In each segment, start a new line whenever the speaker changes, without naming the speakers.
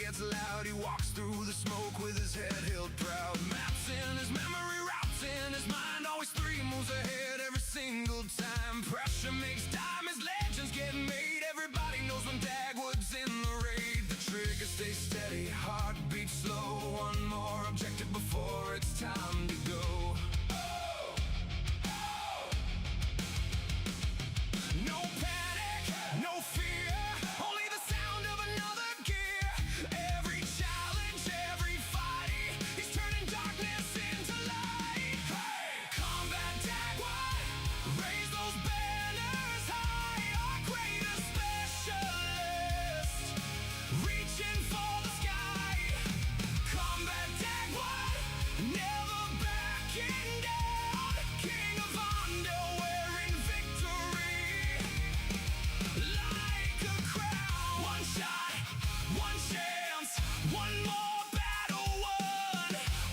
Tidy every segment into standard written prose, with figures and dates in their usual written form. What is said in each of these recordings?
gets loud, he walks through the smoke with his head held proud. Maps in his memory, routes in his mind, always 3 moves ahead every single time. Pressure makes diamonds, legends get made. Everybody knows when Dagwood's in the raid. The trigger stays steady, heart beats slow. One more objective before it's time to go. No panic, no fear, only the sound of another gear. Every challenge, every fight, he's turning darkness into light. Hey, combat Dagwood, raise those banners high. Our greatest specialist, reaching for the sky. Combat Dagwood, never backing down. King of Ondel, wearing victory like a crown. One shot, one chance, one more battle won.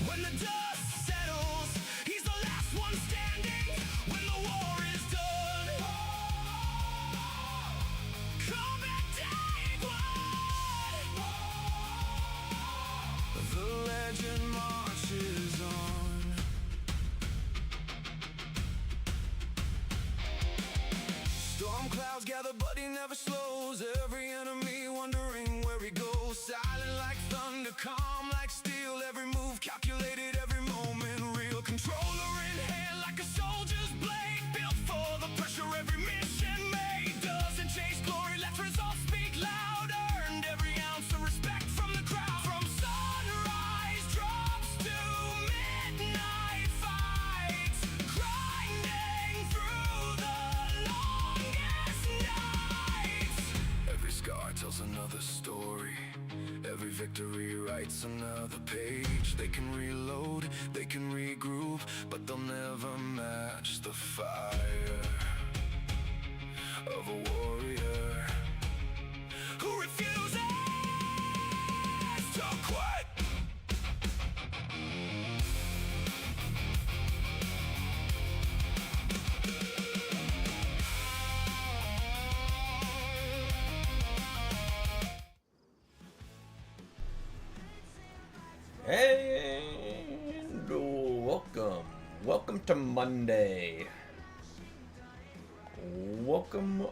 When the dust settles, he's the last one standing. When the war is done, combat Dagwood. The legend marches on. Storm clouds gather, but he never slows. Every enemy wondering where he goes. Silent like thunder, calm like steel. Every move calculated, every moment real. Controller in hand like a soldier's blade. Built for the pressure, every mission made. Doesn't chase glory, lets results speak loud. Earned every ounce of respect from the crowd. From sunrise drops to midnight fights, grinding through the longest nights. Every scar tells another story. Every victory writes another page. They can reload, they can regroup, but they'll never match the fire of a warrior who refuses to quit.
And welcome to Monday. Welcome.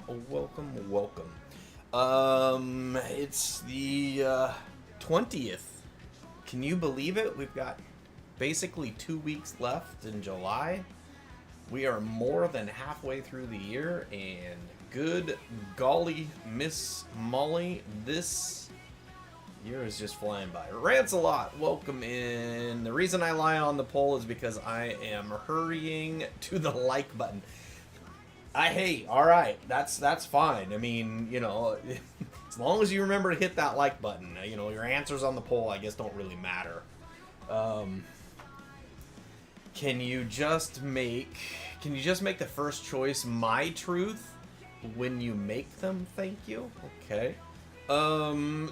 It's the 20th. Can you believe it? We've got basically 2 weeks left in July. We are more than halfway through the year, and good golly, Miss Molly, this year is just flying by. Rants a lot. Welcome in. The reason I lie on the poll is because I am hurrying to the like button. Alright, that's fine. I mean, you know, as long as you remember to hit that like button, you know, your answers on the poll, I guess, don't really matter. Can you just make the first choice my truth when you make them? Thank you. Okay.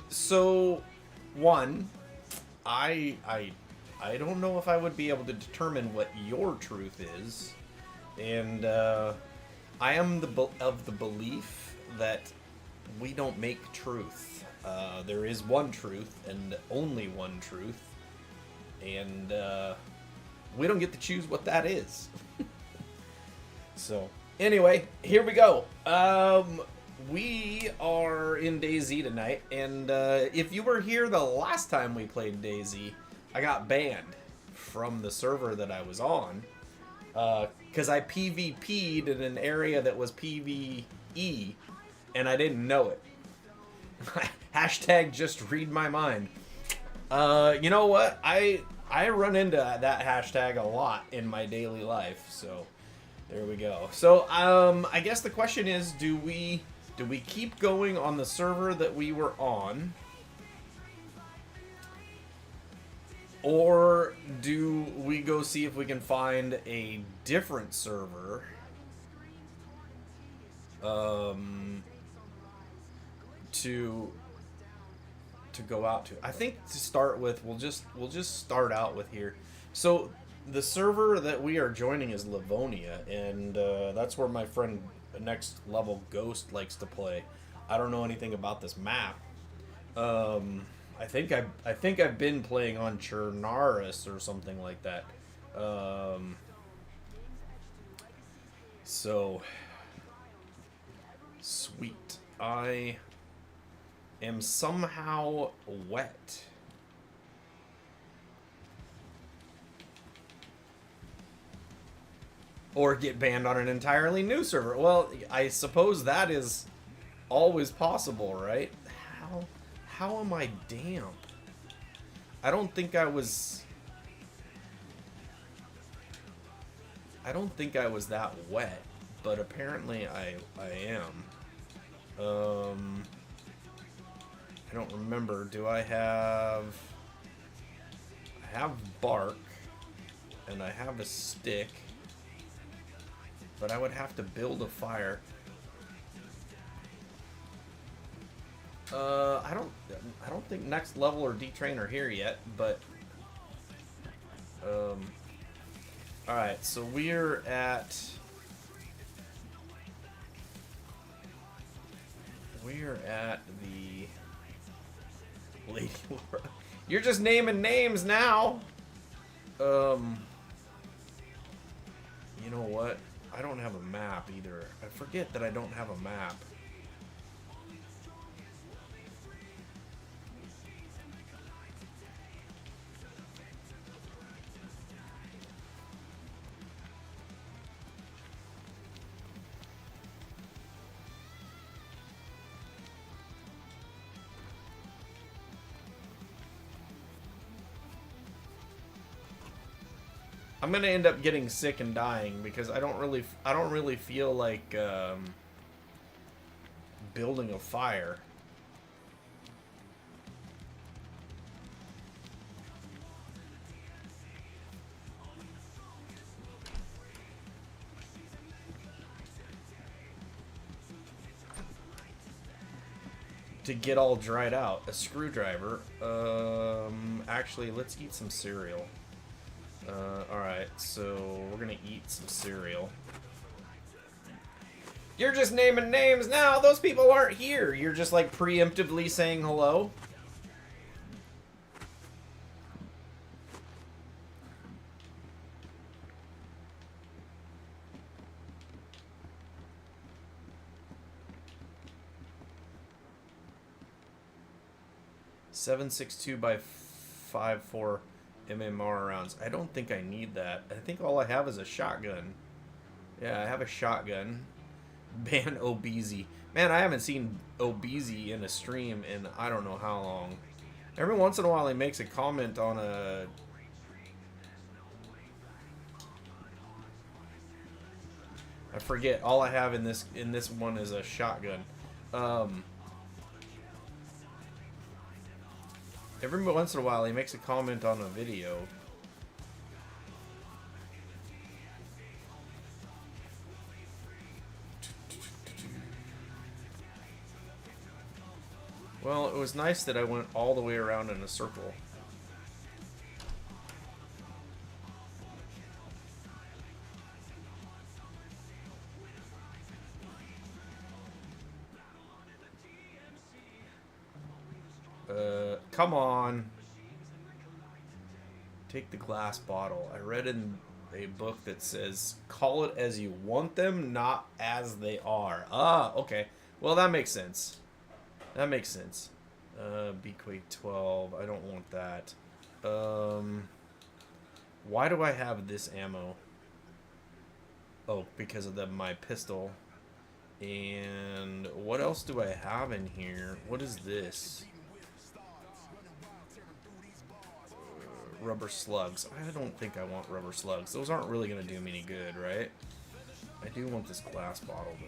So, one, I don't know if I would be able to determine what your truth is, and I am of the belief that we don't make truth. There is one truth and only one truth, and we don't get to choose what that is. So, anyway, here we go. We are in DAYZ tonight, and if you were here the last time we played DAYZ, I got banned from the server that I was on, because I PvP'd in an area that was PvE, and I didn't know it. Hashtag just read my mind. You know what? I run into that hashtag a lot in my daily life, so there we go. So, I guess the question is, do we keep going on the server that we were on, or do we go see if we can find a different server to go out to? I think to start with, we'll just start out with here. So the server that we are joining is Livonia, and that's where my friend Next Level Ghost likes to play. I don't know anything about this map. I think I've been playing on Chernaris or something like that. So sweet. I am somehow wet. Or get banned on an entirely new server. Well, I suppose that is always possible, right? How am I damp? I don't think I was that wet, but apparently I am. I don't remember. Do I have bark and I have a stick, but I would have to build a fire. I don't think Next Level or D-Train are here yet, but alright, so we're at the Lady Laura. You're just naming names now. You know what? I don't have a map either. I forget that I don't have a map. I'm gonna end up getting sick and dying because I don't really feel like building a fire. To get all dried out. A screwdriver. Actually, let's eat some cereal. Alright, so we're gonna eat some cereal. You're just naming names now! Those people aren't here! You're just like preemptively saying hello? .762 by 5.4 MMR rounds. I don't think I need that. I think all I have is a shotgun. Yeah, I have a shotgun. Ban Obeezy. Man, I haven't seen Obeezy in a stream in I don't know how long. Every once in a while he makes a comment on a... I forget. All I have in this one is a shotgun. Every once in a while, he makes a comment on a video. Well, it was nice that I went all the way around in a circle. Come on. Take the glass bottle. I read in a book that says, call it as you want them, not as they are. Ah, okay. Well, that makes sense. That makes sense. Bequake 12. I don't want that. Why do I have this ammo? Oh, because of my pistol. And what else do I have in here? What is this? Rubber slugs. I don't think I want rubber slugs. Those aren't really going to do me any good, right? I do want this glass bottle, though.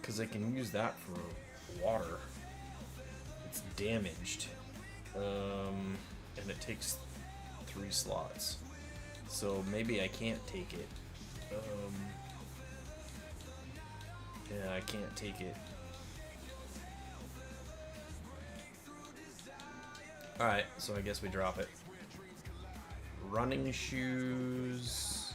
Because I can use that for water. It's damaged. And it takes 3 slots. So maybe I can't take it. Yeah, I can't take it. Alright, so I guess we drop it. Running shoes.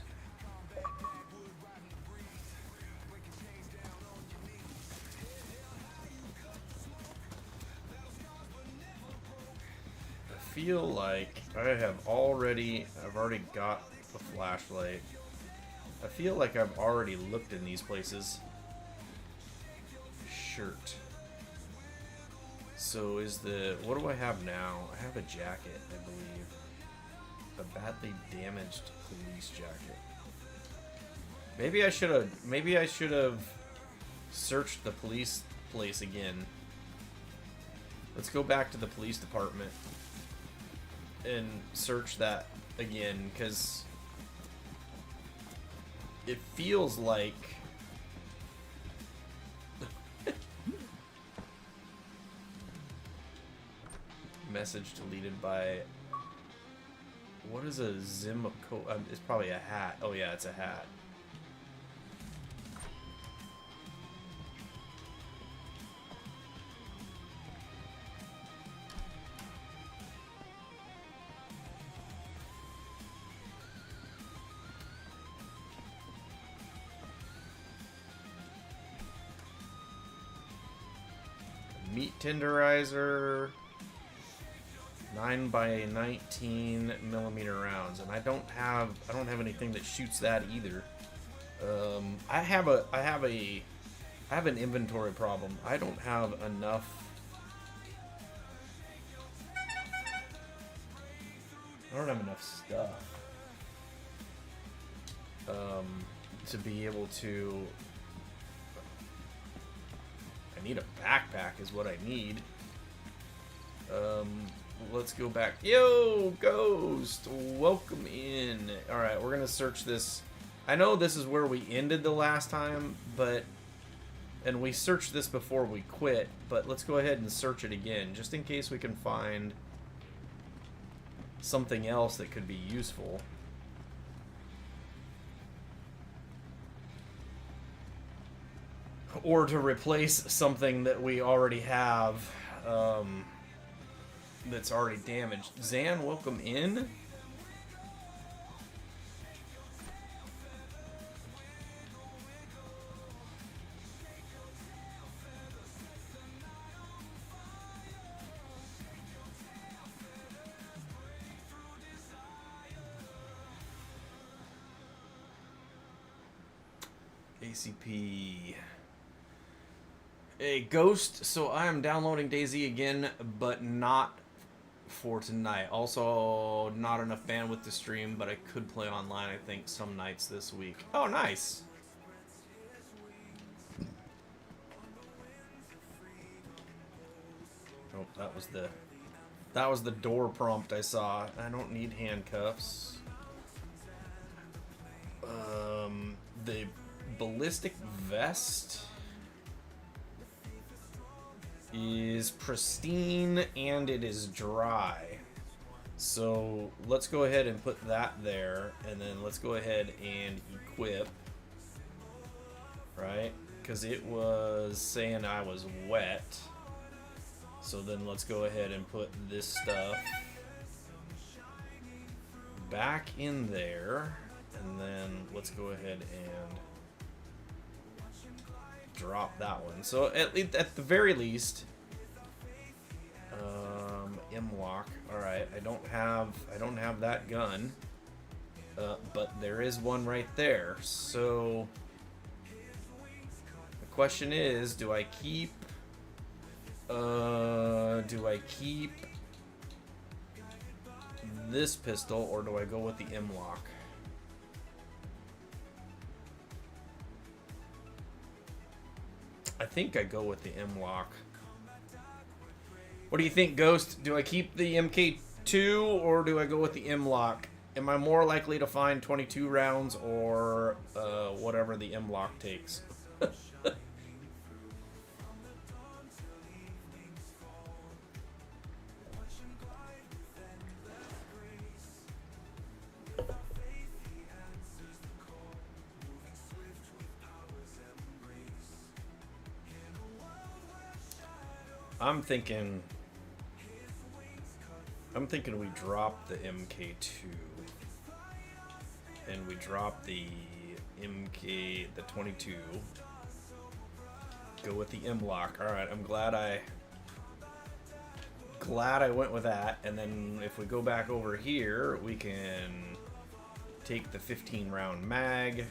feel like I've already got the flashlight. I feel like I've already looked in these places. Shirt. So is what do I have now? I have a jacket, I believe. A badly damaged police jacket. Maybe I should have searched the police place again. Let's go back to the police department and search that again, because it feels like message deleted by, what is a Zimco? It's probably a hat. Oh yeah, it's a hat. Meat tenderizer, 9 by 19 millimeter rounds, and I don't have anything that shoots that either. I have an inventory problem. I don't have enough. I don't have enough stuff to be able to. I need a backpack is what I need. Let's go back. Yo, Ghost, welcome in. All right, we're gonna search this. I know this is where we ended the last time, and we searched this before we quit, but let's go ahead and search it again, just in case we can find something else that could be useful. Or to replace something that we already have that's already damaged. Zan, welcome in. ACP. Hey, Ghost, so I am downloading DayZ again, but not for tonight. Also, not enough bandwidth to stream, but I could play online, I think, some nights this week. Oh, nice! Oh, that was the door prompt I saw. I don't need handcuffs. The ballistic vest is pristine and it is dry. So let's go ahead and put that there, and then let's go ahead and equip, right? Because it was saying I was wet. So then let's go ahead and put this stuff back in there, and then let's go ahead and drop that one. So at the very least, M-lock. All right, I don't have that gun, but there is one right there. So the question is, do I keep this pistol, or do I go with the M-lock? I think I go with the M-lock. What do you think, Ghost? Do I keep the MK2 or do I go with the M-lock? Am I more likely to find 22 rounds or whatever the M-lock takes? I'm thinking we drop the MK2 and we drop the the 22. Go with the M-lock. All right, I'm glad I glad I went with that. And then if we go back over here, we can take the 15 round mag.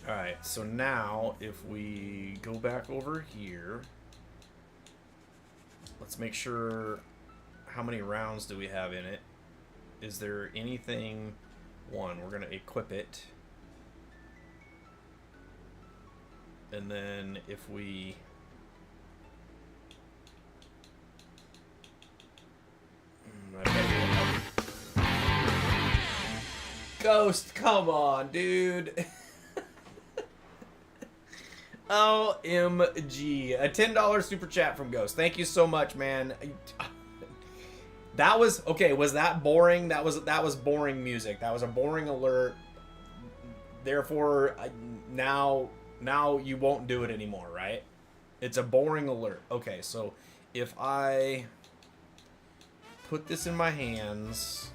Alright, so now if we go back over here, let's make sure, how many rounds do we have in it? Is there anything? One, we're going to equip it. And then if we... Ghost, come on, dude. OMG. A $10 super chat from Ghost. Thank you so much, man. That was okay. Was that boring? That was boring music. That was a boring alert. Therefore, now you won't do it anymore, right? It's a boring alert. Okay, so if I put this in my hands,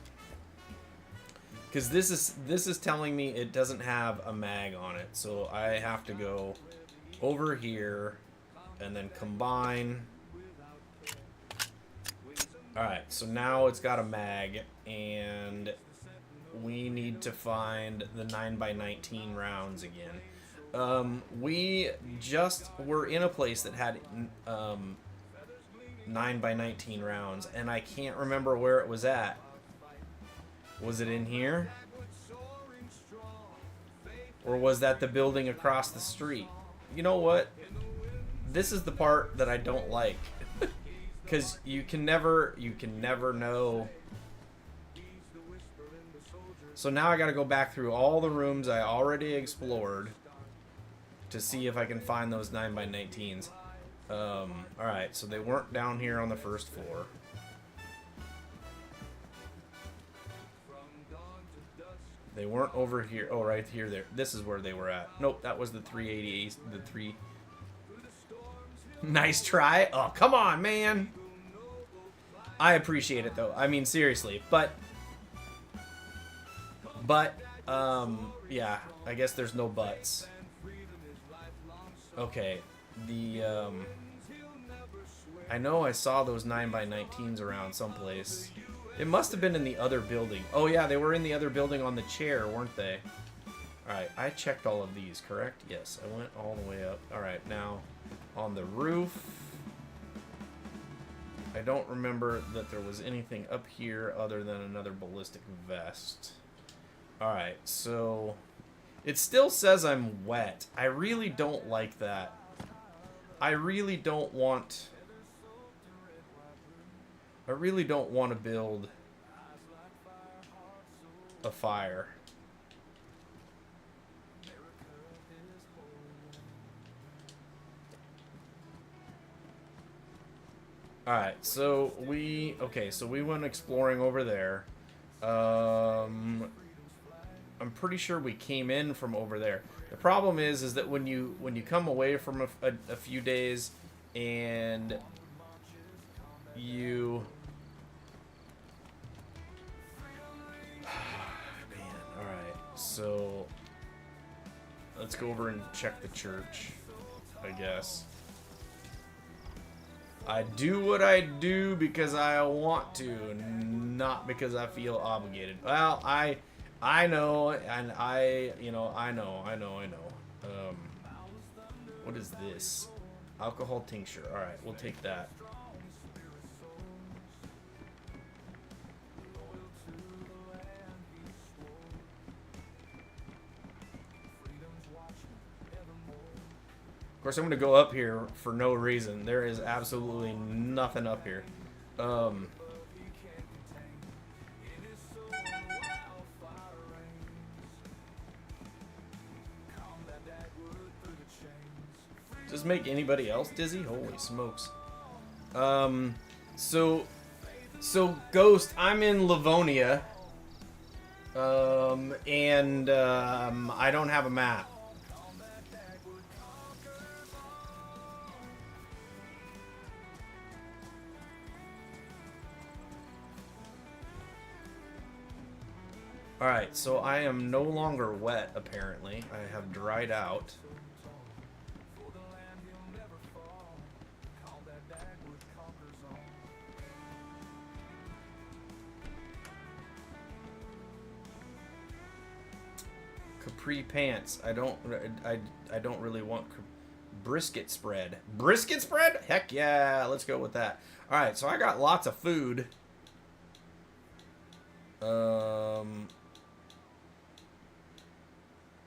because this is telling me it doesn't have a mag on it, so I have to go over here and then combine. Alright, so now it's got a mag, and we need to find the 9x19 rounds again. We just were in a place that had 9x19 rounds, and I can't remember where it was at. Was it in here? Or was that the building across the street? You know what? This is the part that I don't like. Because you can never know. So now I gotta go back through all the rooms I already explored to see if I can find those 9x19s. Alright, so they weren't down here on the first floor. They weren't over here. Oh, right here. There. This is where they were at. Nope, that was the 380. The 3. Nice try. Oh, come on, man. I appreciate it, though. I mean, seriously. But, yeah. I guess there's no buts. Okay. I know I saw those 9x19s around someplace. It must have been in the other building. Oh, yeah, they were in the other building on the chair, weren't they? Alright, I checked all of these, correct? Yes, I went all the way up. Alright, now, on the roof. I don't remember that there was anything up here other than another ballistic vest. Alright, so... It still says I'm wet. I really don't like that. I really don't want to build a fire. Alright, so we went exploring over there. I'm pretty sure we came in from over there. The problem is that when you come away from a few days and you... Man, alright. So, let's go over and check the church, I guess. I do what I do because I want to, not because I feel obligated. Well, I know, and I know. What is this? Alcohol tincture. Alright, we'll take that. Of course, I'm going to go up here for no reason. There is absolutely nothing up here. Does this make anybody else dizzy? Holy smokes. So Ghost, I'm in Livonia. And I don't have a map. Alright, so I am no longer wet, apparently. I have dried out. capri pants. I don't really want brisket spread. Brisket spread? Heck yeah, let's go with that. All right, so I got lots of food. All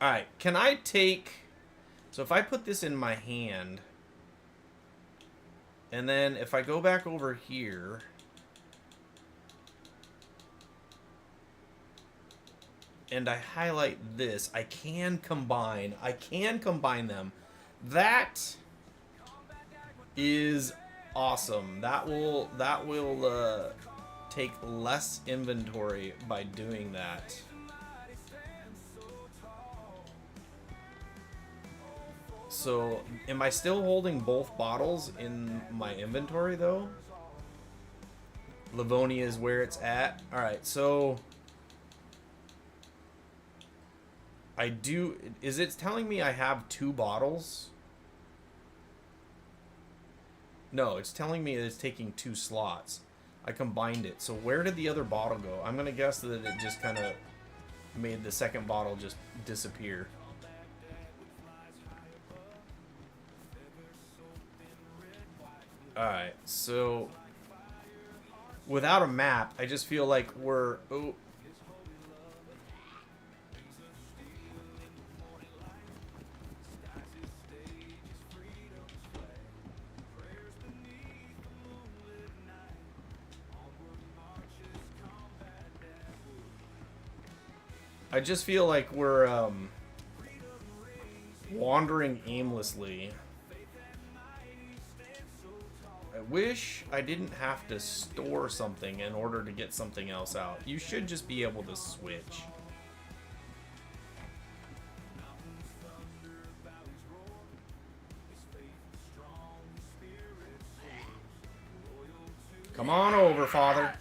right, can I take... So if I put this in my hand, and then if I go back over here, and I highlight this, I can combine them. That is awesome. That will take less inventory by doing that. So, am I still holding both bottles in my inventory, though? Livonia is where it's at. Alright, so... I do... Is it telling me I have 2 bottles? No, it's telling me it's taking 2 slots. I combined it. So where did the other bottle go? I'm going to guess that it just kind of made the second bottle just disappear. Alright, so without a map, I just feel like we're... Oh. I just feel like we're wandering aimlessly. I wish I didn't have to store something in order to get something else out. You should just be able to switch. Come on over, Father.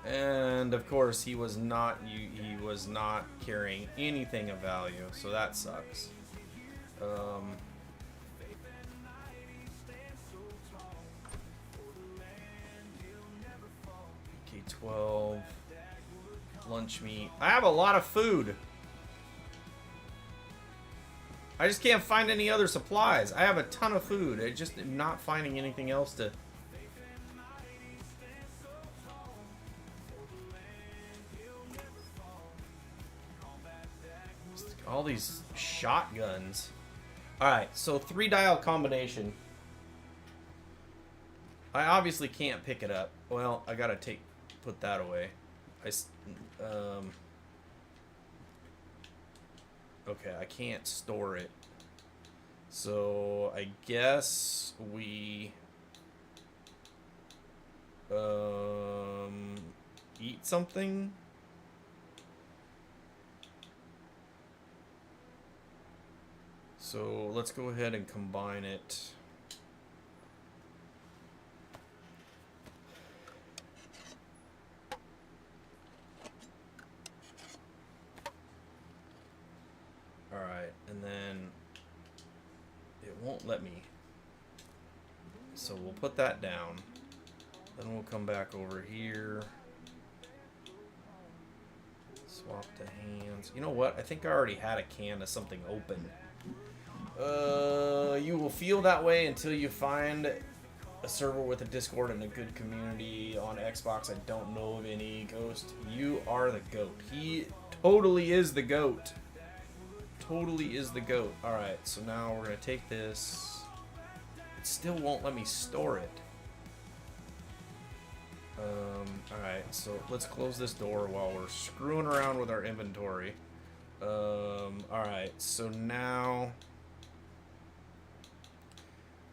And of course, he was not carrying anything of value, so that sucks. K12 lunch meat. I have a lot of food. I just can't find any other supplies. I have a ton of food. I just am not finding anything else to... All these shotguns. Alright, so 3-dial combination. I obviously can't pick it up. Well, I gotta put that away. Okay, I can't store it. So, I guess we... eat something? So let's go ahead and combine it. Alright, and then it won't let me. So we'll put that down. Then we'll come back over here. Swap the hands. You know what? I think I already had a can of something open. You will feel that way until you find a server with a Discord and a good community on Xbox. I don't know of any. Ghost, you are the GOAT. He totally is the GOAT. Totally is the GOAT. Alright, so now we're going to take this. It still won't let me store it. Alright, so let's close this door while we're screwing around with our inventory. Alright, so now...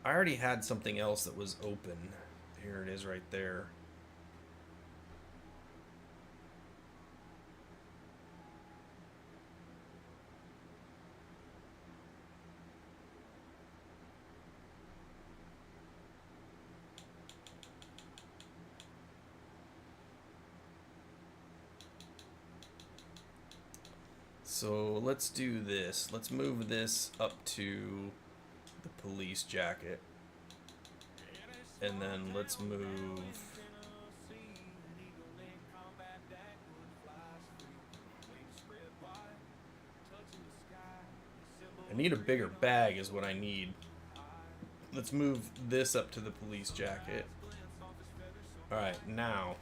I already had something else that was open. Here it is right there. So let's do this. Let's move this up to police jacket. And then let's move... I need a bigger bag is what I need. Let's move this up to the police jacket. Alright, now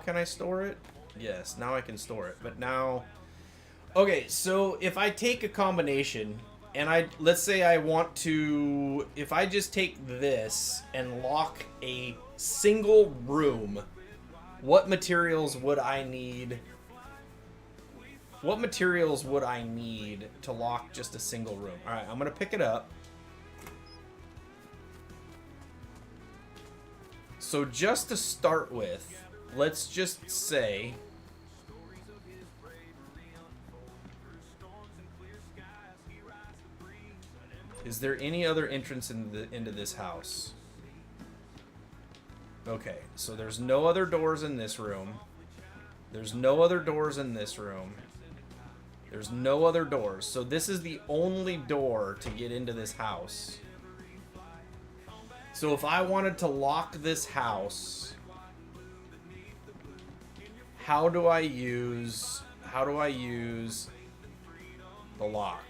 can I store it? Yes, now I can store it. But now... Okay, so if I take a combination, and let's say I want to... If I just take this and lock a single room, what materials would I need? What materials would I need to lock just a single room? Alright, I'm going to pick it up. So just to start with, let's just say... Is there any other entrance into this house? Okay, so there's no other doors in this room. There's no other doors in this room. There's no other doors. So this is the only door to get into this house. So if I wanted to lock this house, how do I use the lock?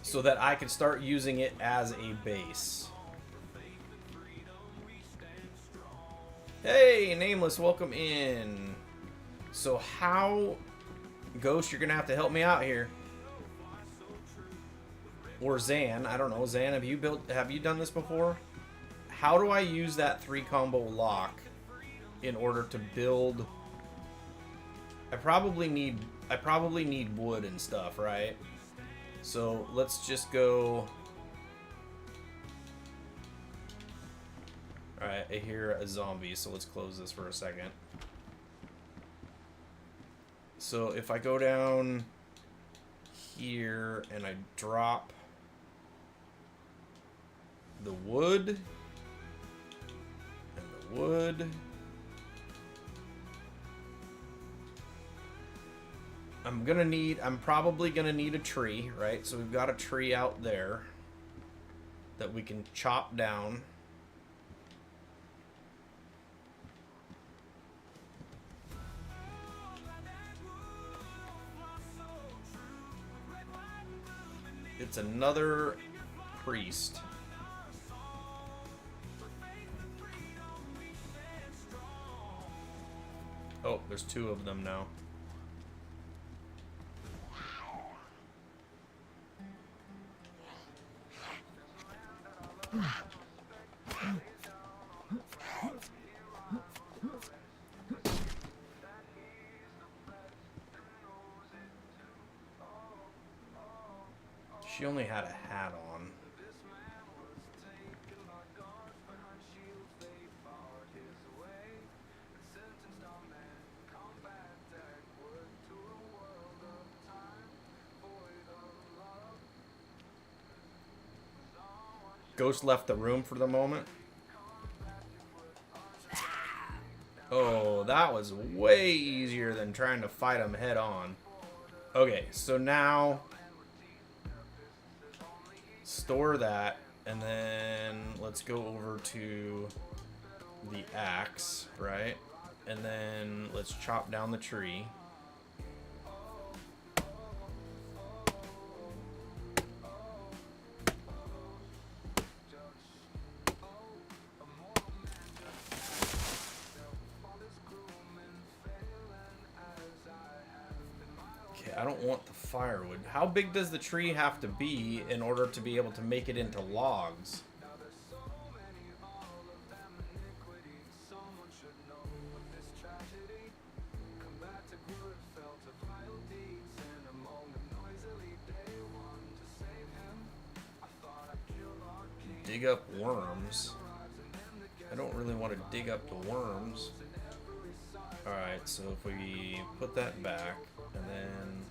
So that I can start using it as a base. Hey, Nameless, welcome in. So how... Ghost, you're gonna have to help me out here. Or Zan, I don't know. Zan, have you done this before? How do I use that 3-combo lock in order to build... I probably need wood and stuff, right? So let's just go... Alright, I hear a zombie, so let's close this for a second. So if I go down here and I drop the wood and the wood, I'm probably gonna need a tree, right? So we've got a tree out there that we can chop down. It's another priest. Oh, there's 2 of them now. She only had a hat on. Ghost left the room for the moment. Oh, that was way easier than trying to fight him head on. Okay, so now store that, and then let's go over to the axe, right? And then let's chop down the tree. I don't want the firewood. How big does the tree have to be in order to be able to make it into logs? Dig up worms. I don't really want to dig up the worms. Alright, so if we put that back, and then...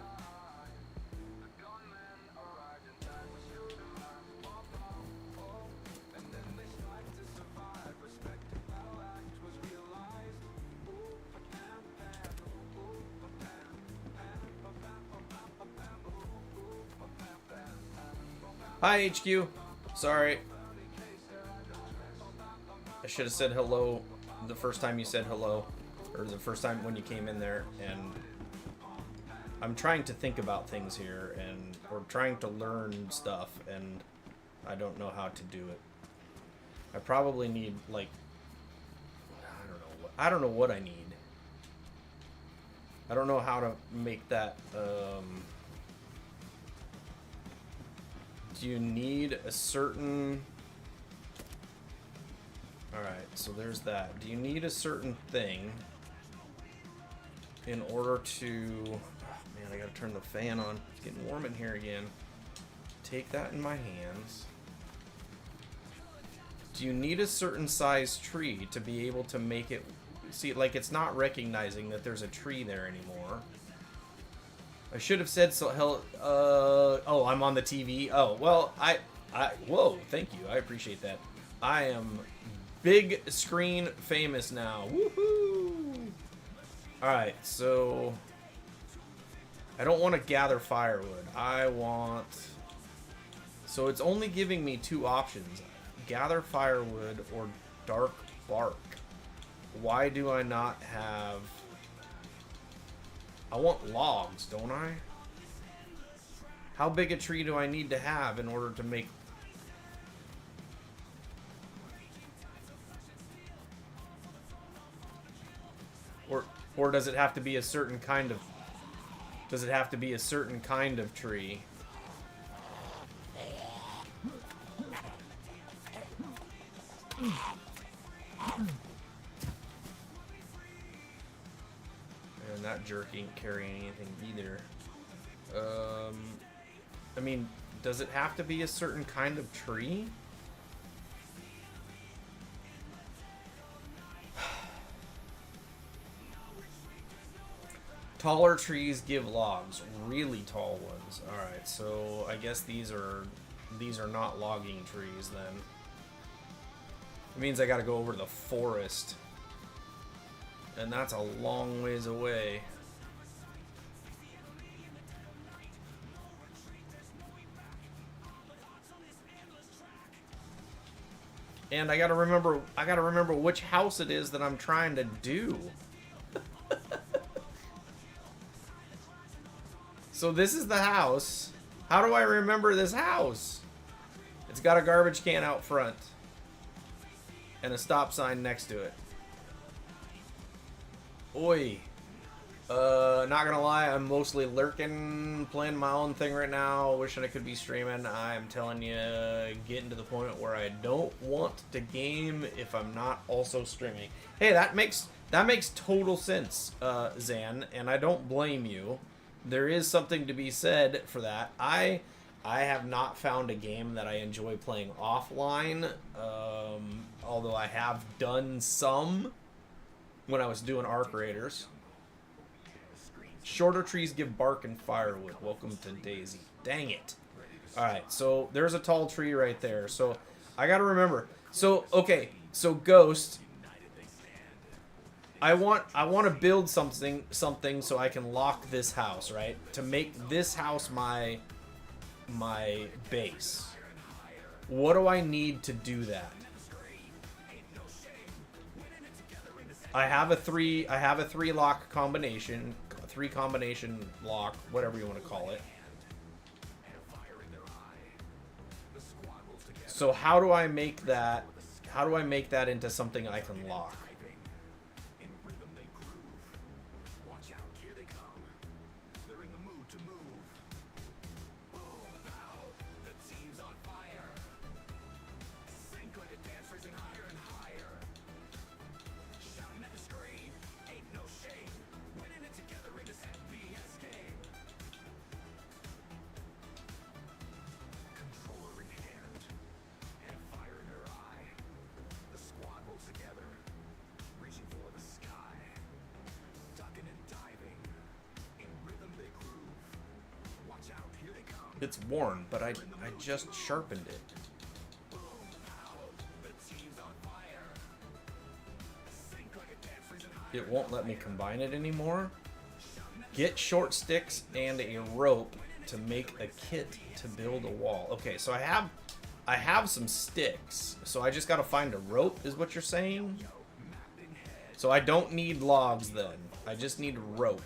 Hi, HQ. Sorry. I should have said hello the first time you said hello. Or the first time when you came in there. And I'm trying to think about things here. And we're trying to learn stuff. And I don't know how to do it. I probably need, like... I don't know what I need. I don't know how to make that... Do you need a certain... Alright, so there's that. Do you need a certain thing in order to... Oh, man, I gotta turn the fan on. It's getting warm in here again. Take that in my hands. Do you need a certain size tree to be able to make it... See, like, it's not recognizing that there's a tree there anymore. I should have said so. Oh, I'm on the TV. Oh, well, whoa, thank you. I appreciate that. I am big screen famous now. Woohoo! Alright, so I don't want to gather firewood. I want... So it's only giving me two options. Gather firewood or dark bark. Why do I not have... I want logs, don't I? How big a tree do I need to have in order to make... Or does it have to be a certain kind of... Does it have to be a certain kind of tree? And that jerk ain't carrying anything either. I mean, does it have to be a certain kind of tree? Taller trees give logs, really tall ones. Alright, so I guess these are not logging trees then. It means I gotta go over to the forest. And that's a long ways away. And I gotta remember which house it is that I'm trying to do. So this is the house. How do I remember this house? It's got a garbage can out front. And a stop sign next to it. Oi. Not gonna lie, I'm mostly lurking, playing my own thing right now, wishing I could be streaming. I'm telling you, getting to the point where I don't want to game if I'm not also streaming. Hey, that makes total sense, Zan, and I don't blame you. There is something to be said for that. I have not found a game that I enjoy playing offline, although I have done some when I was doing Arc Raiders. Shorter trees give bark and firewood. Welcome to DAYZ. Dang it. Alright, so there's a tall tree right there. So I gotta remember. So, okay, so Ghost, I want to build something so I can lock this house, right? To make this house my base. What do I need to do that? I have a three lock combination, 3 combination lock, whatever you want to call it. So how do I make that into something I can lock? It's worn, but I just sharpened it. It won't let me combine it anymore. Get short sticks and a rope to make a kit to build a wall. Okay, so I have some sticks, so I just gotta find a rope, is what you're saying? So I don't need logs then. I just need rope.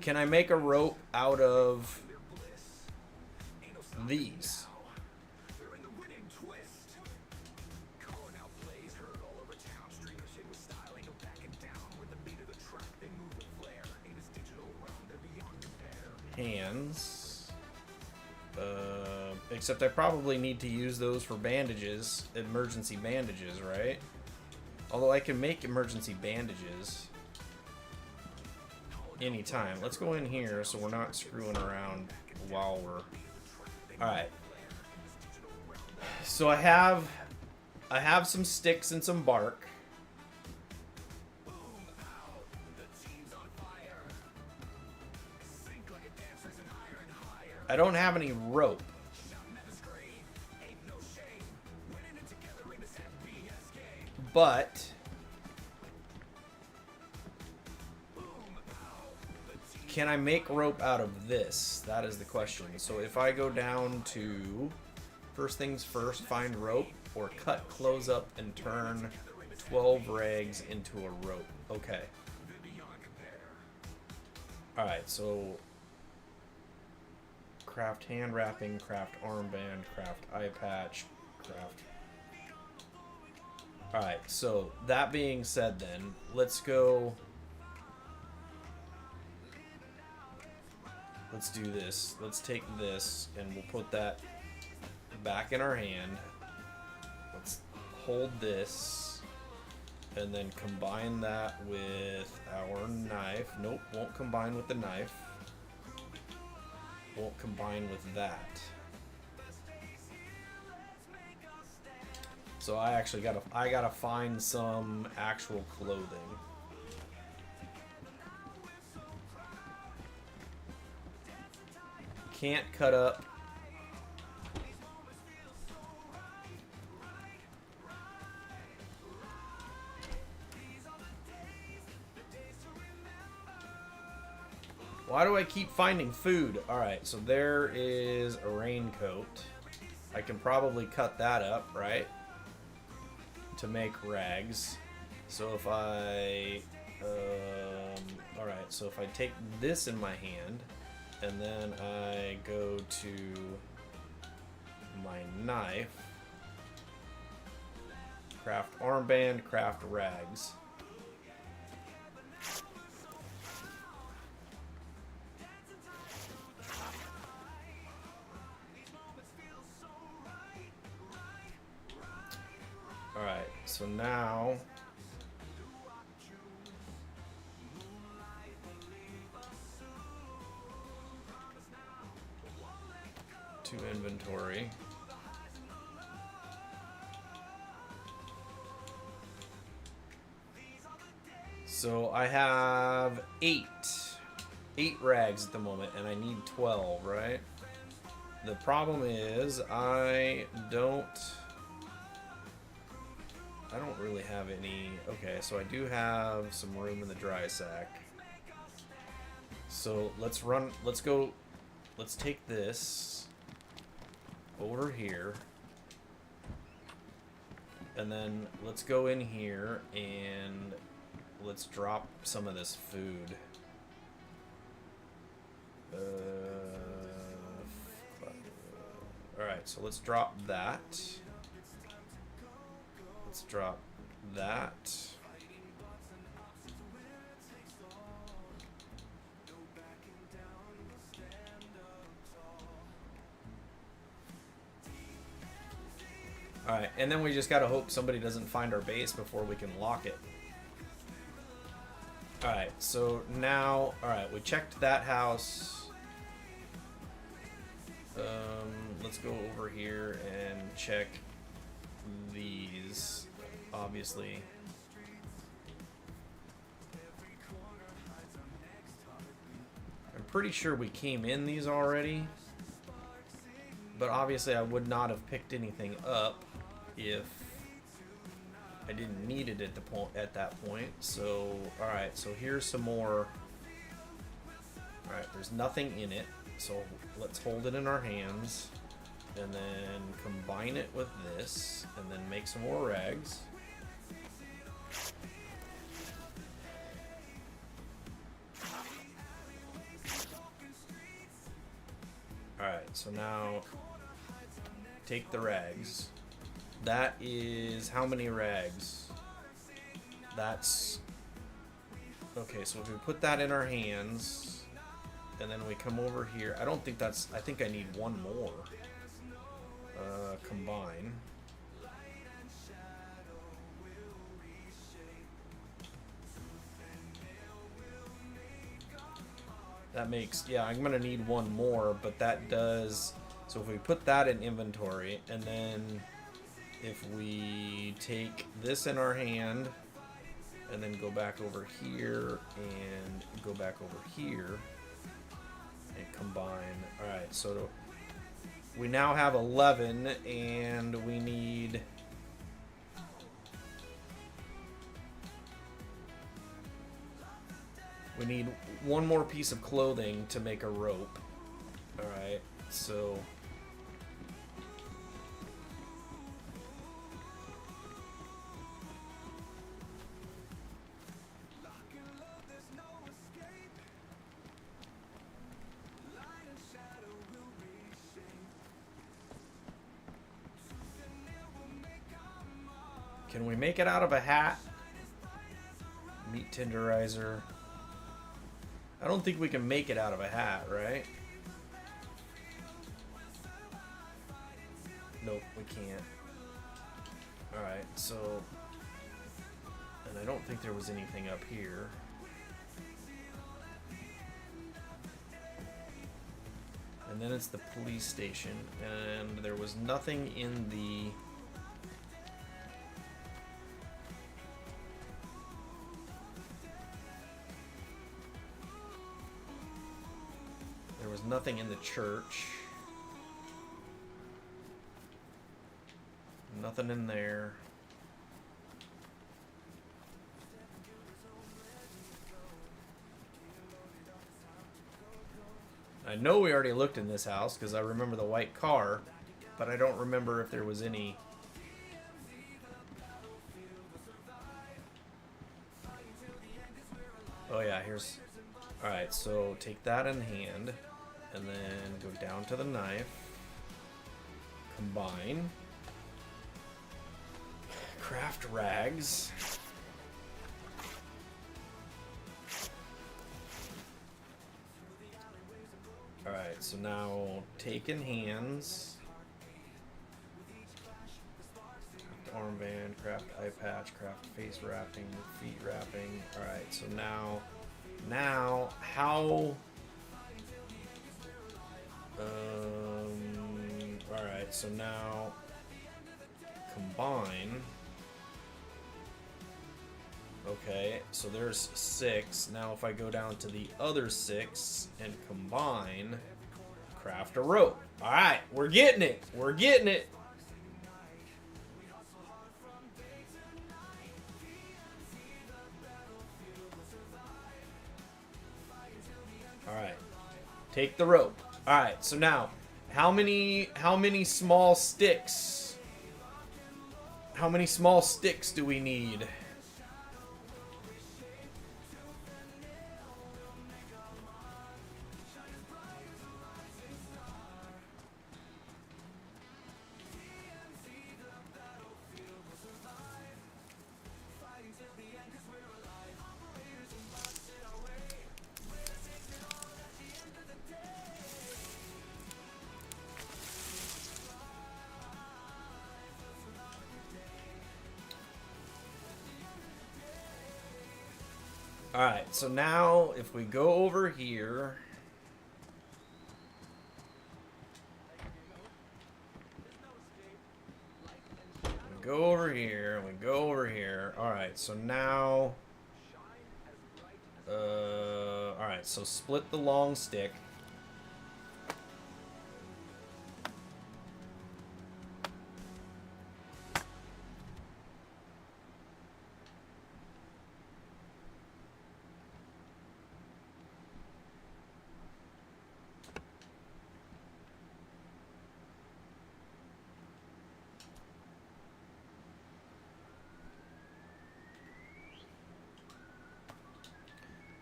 Can I make a rope out of these? Hands. Except I probably need to use those for bandages, emergency bandages, right? Although I can make emergency bandages anytime. Let's go in here so we're not screwing around while we're... Alright. So I have some sticks and some bark. I don't have any rope. But can I make rope out of this? That is the question. So if I go down to first things first, find rope, or cut close up and turn 12 rags into a rope. Okay. Alright, so craft hand wrapping, craft armband, craft eye patch, craft... Alright, so that being said then, let's go... Let's do this. Let's take this and we'll put that back in our hand. Let's hold this and then combine that with our knife. Nope, won't combine with the knife. Won't combine with that. So I gotta find some actual clothing. Can't cut up. Why do I keep finding food? Alright, so there is a raincoat. I can probably cut that up, right? To make rags. So if I... Alright, so if I take this in my hand, and then I go to my knife, craft armband, craft rags. Alright, so now to inventory. So I have 8 rags at the moment, and I need 12, right? The problem is I don't really have any. Okay, so I do have some room in the dry sack. So let's take this over here, and then let's go in here and let's drop some of this food. Alright, so let's drop that. Let's drop that. Alright, and then we just gotta hope somebody doesn't find our base before we can lock it. Alright, so now, alright, we checked that house. Let's go over here and check these, obviously. I'm pretty sure we came in these already, but obviously I would not have picked anything up if I didn't need it at that point. So, alright, so here's some more Alright, there's nothing in it, so let's hold it in our hands and then combine it with this and then make some more rags. Alright, so now take the rags. That is how many rags? That's... Okay, so if we put that in our hands, and then we come over here, I don't think that's... I think I need one more. Combine. That makes... Yeah, I'm gonna need one more, but that does... So if we put that in inventory, and then if we take this in our hand, and then go back over here, and go back over here, and combine. Alright, so we now have 11, and we need... We need one more piece of clothing to make a rope. Alright, so... Can we make it out of a hat? Meat tenderizer. I don't think we can make it out of a hat, right? Nope, we can't. Alright, so... And I don't think there was anything up here. And then it's the police station, and there was nothing in the... There was nothing in the church. Nothing in there. I know we already looked in this house because I remember the white car, but I don't remember if there was any. Oh yeah, here's... Alright, so take that in hand, and then go down to the knife, combine, craft rags, alright, so now take in hands, craft armband, craft eye patch, craft face wrapping, feet wrapping. Alright, so now how... Alright, so now combine. Okay, so there's 6. Now if I go down to the other 6 and combine, craft a rope. Alright, we're getting it. We're getting it. Alright, take the rope. Alright, so now, how many small sticks? How many small sticks do we need? Alright, so now if we go over here, we go over here, we go over here. Alright, so now, alright, so split the long stick.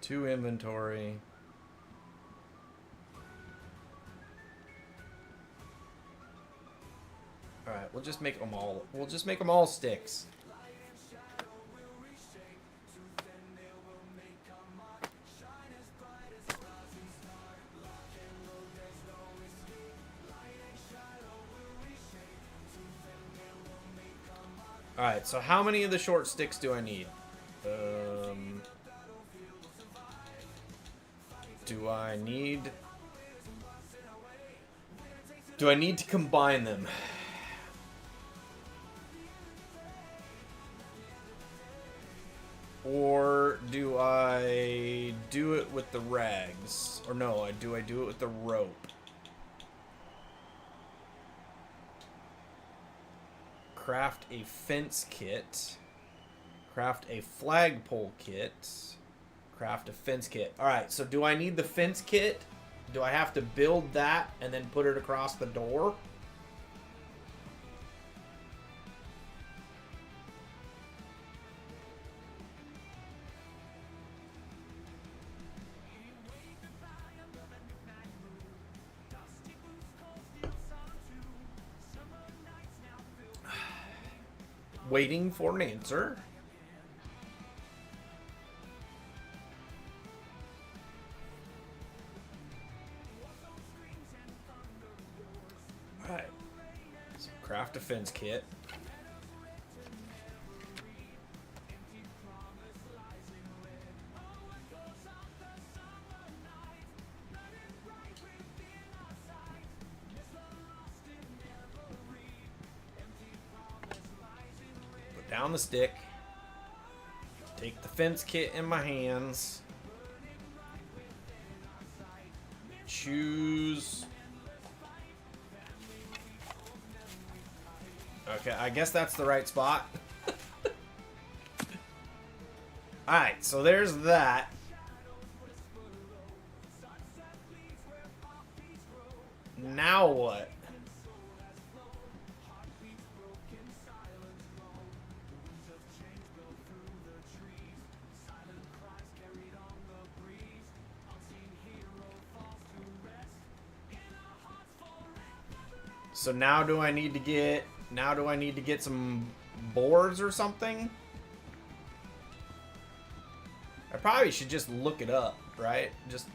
2 inventory. All right, we'll just make them all. We'll just make them all sticks. All right, so how many of the short sticks do I need? Do I need to combine them? Or do I do it with the rags? Or no, do I do it with the rope? Craft a fence kit. Craft a flagpole kit. Craft a fence kit. Alright, so do I need the fence kit? Do I have to build that and then put it across the door? Waiting for an answer. Alright. So craft a fence kit. Down the stick. Take the fence kit in my hands. Choose. Okay, I guess that's the right spot. Alright, so there's that. Now what? So now do I need to get some boards or something? I probably should just look it up, right? Just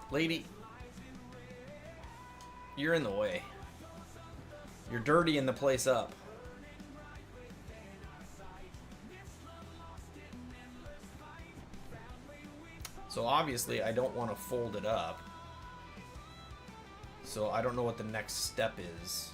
lady, you're in the way. You're dirtying the place up. So obviously I don't want to fold it up. So I don't know what the next step is.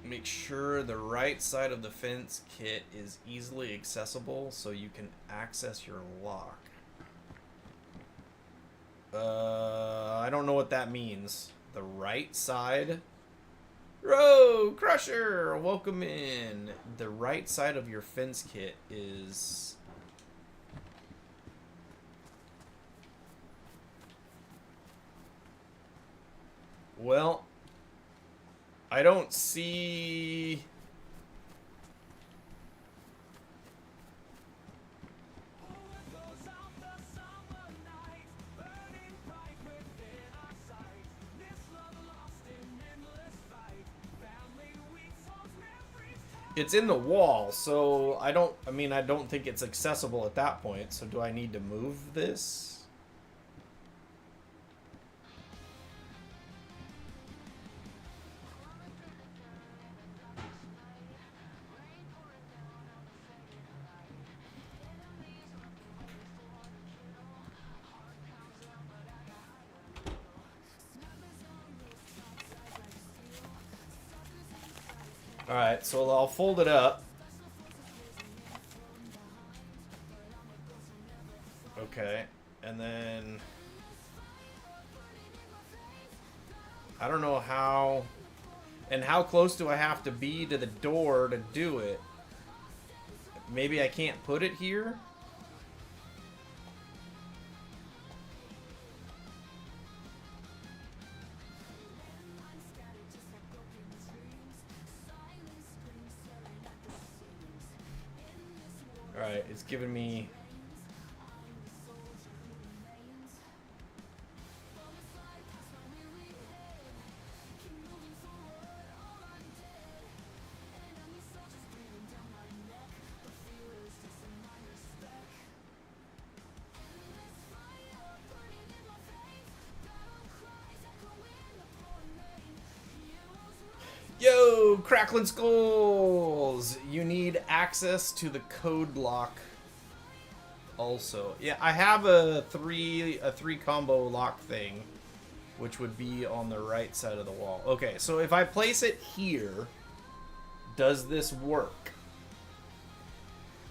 Make sure the right side of the fence kit is easily accessible so you can access your lock. I don't know what that means. The right side? Row Crusher, welcome in. The right side of your fence kit is... Well, I don't see... It's in the wall, so I don't think it's accessible at that point. So do I need to move this? Alright, so I'll fold it up. Okay, and then... I don't know how... And how close do I have to be to the door to do it? Maybe I can't put it here? Alright, it's giving me... Yo, Cracklin' Skulls! You need access to the code lock also. Yeah, I have a three combo lock thing, which would be on the right side of the wall. Okay, so if I place it here, does this work?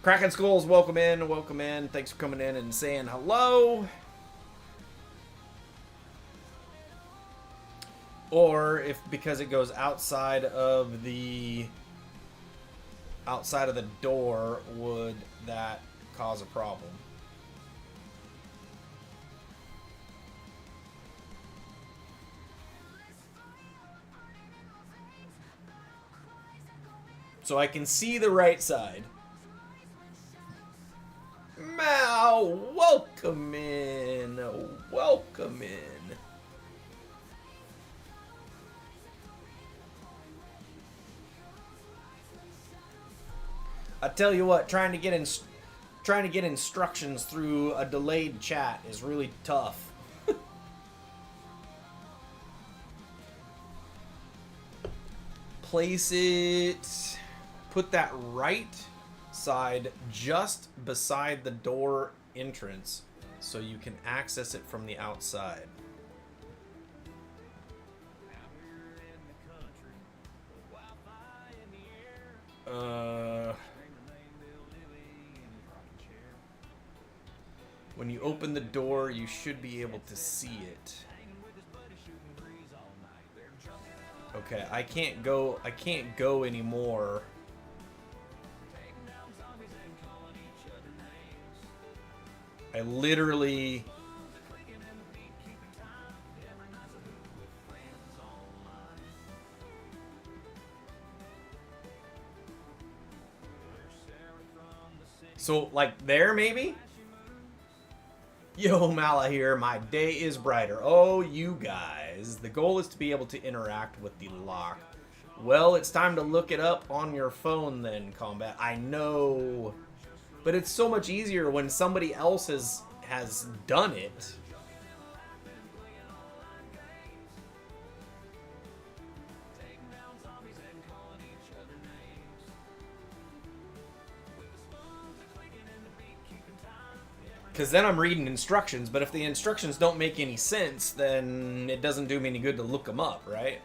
Cracklin' Skulls, welcome in, welcome in. Thanks for coming in and saying hello. Or if because it goes outside of the door, would that cause a problem? So I can see the right side. Mal, welcome in. Welcome in. I tell you what, trying to get instructions through a delayed chat is really tough. Place it, put that right side just beside the door entrance so you can access it from the outside. When you open the door, you should be able to see it. Okay, I can't go anymore. I literally... So, like, there, maybe? Yo, Mala here. My day is brighter. Oh, you guys. The goal is to be able to interact with the lock. Well, it's time to look it up on your phone then, Combat. I know. But it's so much easier when somebody else has done it. Because then I'm reading instructions, but if the instructions don't make any sense, then it doesn't do me any good to look them up, right?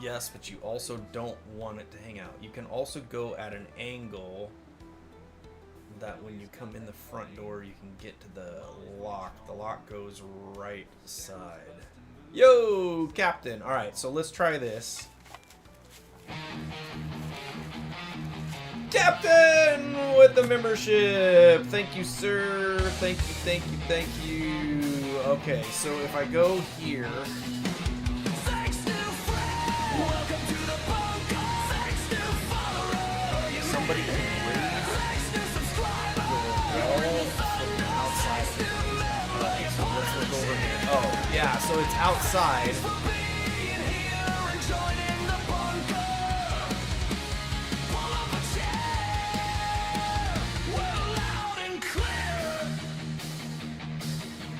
Yes, but you also don't want it to hang out. You can also go at an angle that when you come in the front door, you can get to the lock. The lock goes right side. Yo, Captain. All right, so let's try this. Captain with the membership. Thank you, sir. Thank you, thank you, thank you. Okay, so if I go here... Somebody can raise the wall from the outside. Alright, so let's look over here. Oh, yeah, so it's outside.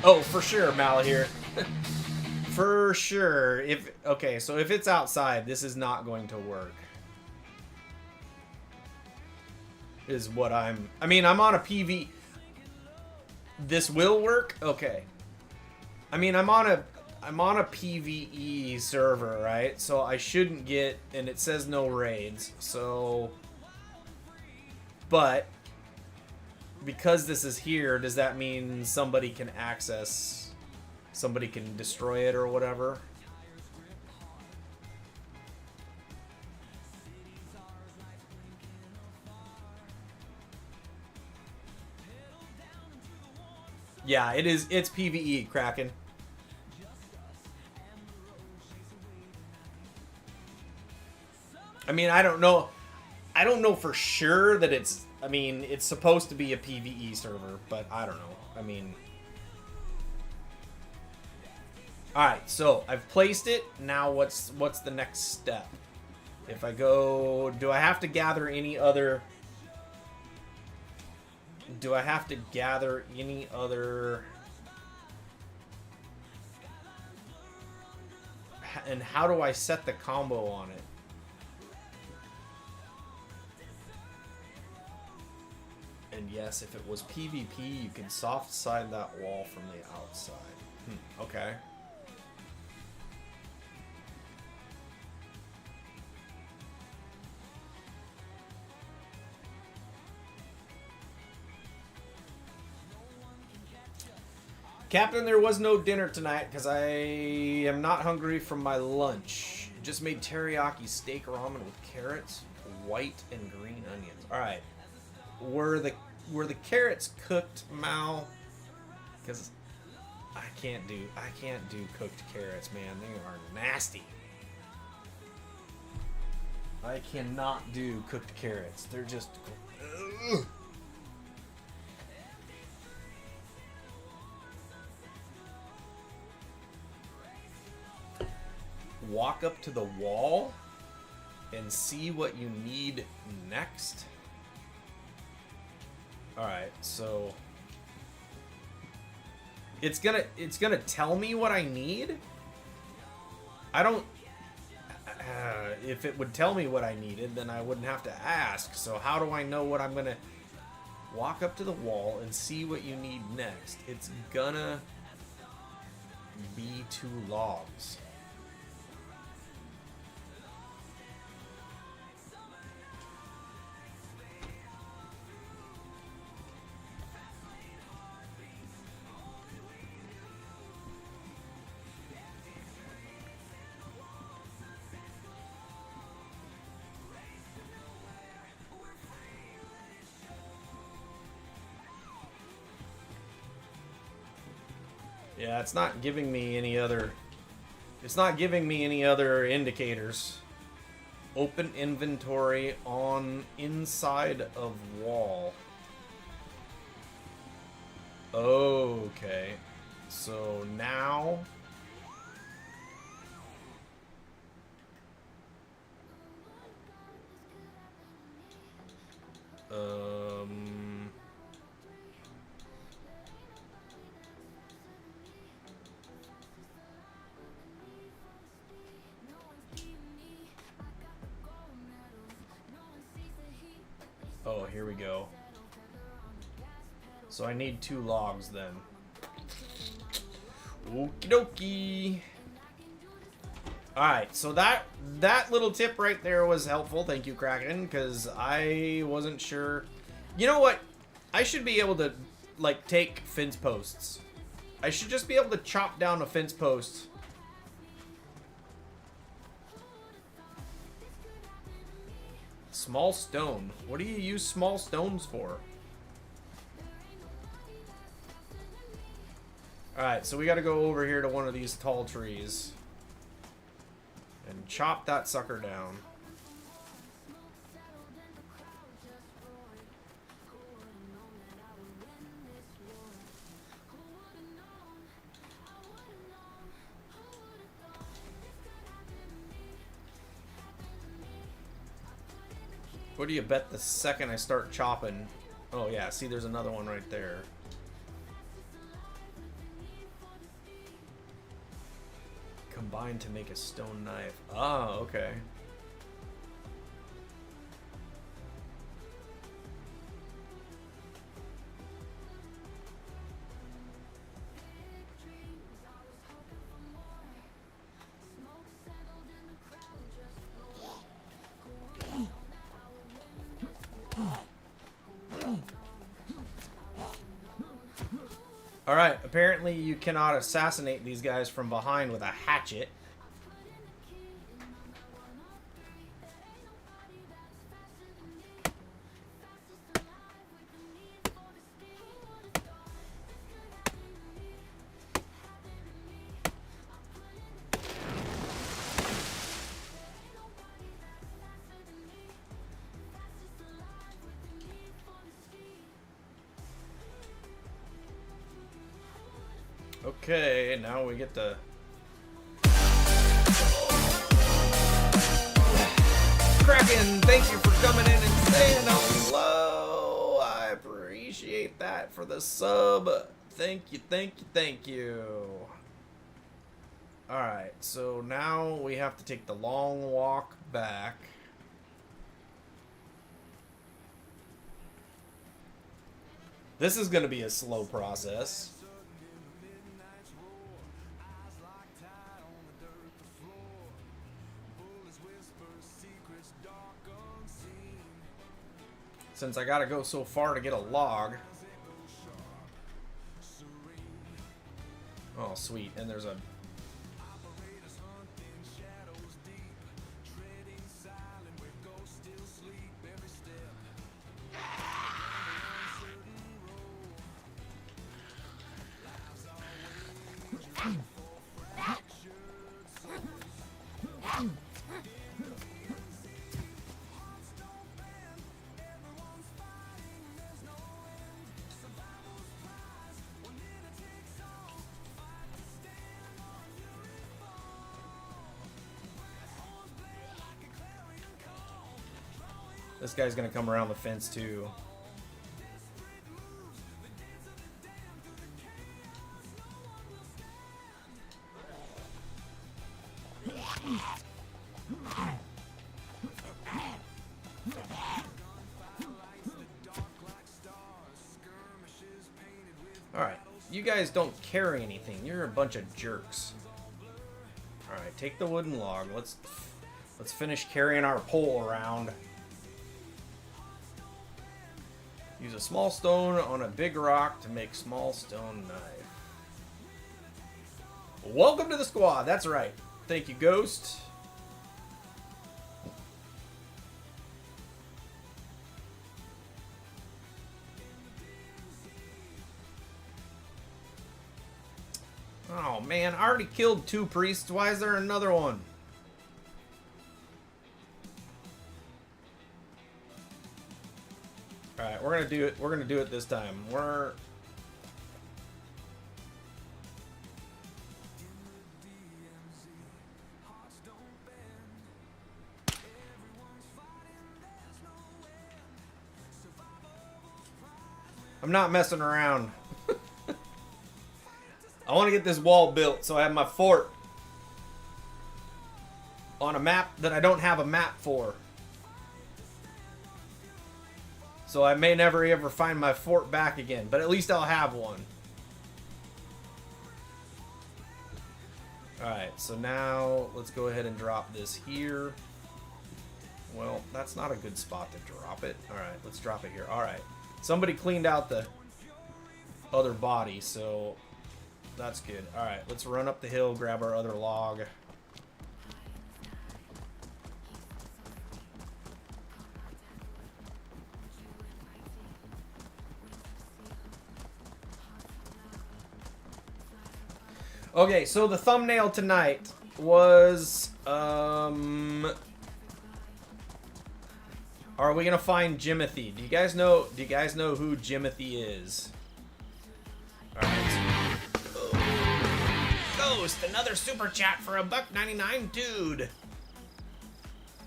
Oh, for sure, Mal here. For sure. Okay, so if it's outside, this is not going to work. Is what I mean, I'm on a PV. This will work? Okay. I mean, I'm on a PvE server, right? So I shouldn't get, and it says no raids. So, but because this is here, does that mean somebody can access, somebody can destroy it or whatever? Yeah, it is. It's PvE, Kraken. I mean, I don't know. I don't know for sure that it's. I mean, it's supposed to be a PvE server, but I don't know. I mean, all right. So I've placed it. Now, what's the next step? If I go, do I have to gather any other? Do I have to gather any other? And how do I set the combo on it? And yes, if it was PvP, you can soft side that wall from the outside. Okay. Captain, there was no dinner tonight because I am not hungry from my lunch. Just made teriyaki steak ramen with carrots, white and green onions. All right, were the carrots cooked, Mal? Because I can't do cooked carrots, man. They are nasty. I cannot do cooked carrots. They're just. Ugh. Walk up to the wall and see what you need next. All right, so it's gonna tell me what I need. I don't. If it would tell me what I needed, then I wouldn't have to ask. So how do I know what I'm gonna walk up to the wall and see what you need next? It's gonna be 2 logs. Yeah, it's not giving me any other. It's not giving me any other indicators. Open inventory on inside of wall. Okay. So now oh, here we go. So I need 2 logs then. Okie dokie. Alright, so that little tip right there was helpful. Thank you, Kraken, because I wasn't sure. You know what? I should be able to, like, take fence posts. I should just be able to chop down a fence post. Small stone. What do you use small stones for? Alright, so we gotta go over here to one of these tall trees and chop that sucker down. What do you bet the second I start chopping? Oh yeah, see there's another one right there. Combine to make a stone knife. Ah, okay. Alright, apparently you cannot assassinate these guys from behind with a hatchet. Okay, now we get to... Kraken, thank you for coming in and saying hello. I appreciate that for the sub. Thank you, thank you, thank you. Alright, so now we have to take the long walk back. This is going to be a slow process. Since I gotta go so far to get a log. Oh, sweet. And there's a... This guy's gonna come around the fence too. Alright, you guys don't carry anything. You're a bunch of jerks. Alright, take the wooden log. Let's finish carrying our pole around. Use a small stone on a big rock to make small stone knife. Welcome to the squad. That's right. Thank you, Ghost. Oh man, I already killed 2 priests. Why is there another one? Alright, we're gonna do it. We're gonna do it this time. I'm not messing around. I want to get this wall built so I have my fort on a map that I don't have a map for. So I may never ever find my fort back again, but at least I'll have one. Alright, so now let's go ahead and drop this here. Well, that's not a good spot to drop it. Alright, let's drop it here. Alright, somebody cleaned out the other body, so that's good. Alright, let's run up the hill, grab our other log. Okay, so the thumbnail tonight was, are we gonna find Jimothy? Do you guys know who Jimothy is? Alright. Ghost, another super chat for $1.99, dude.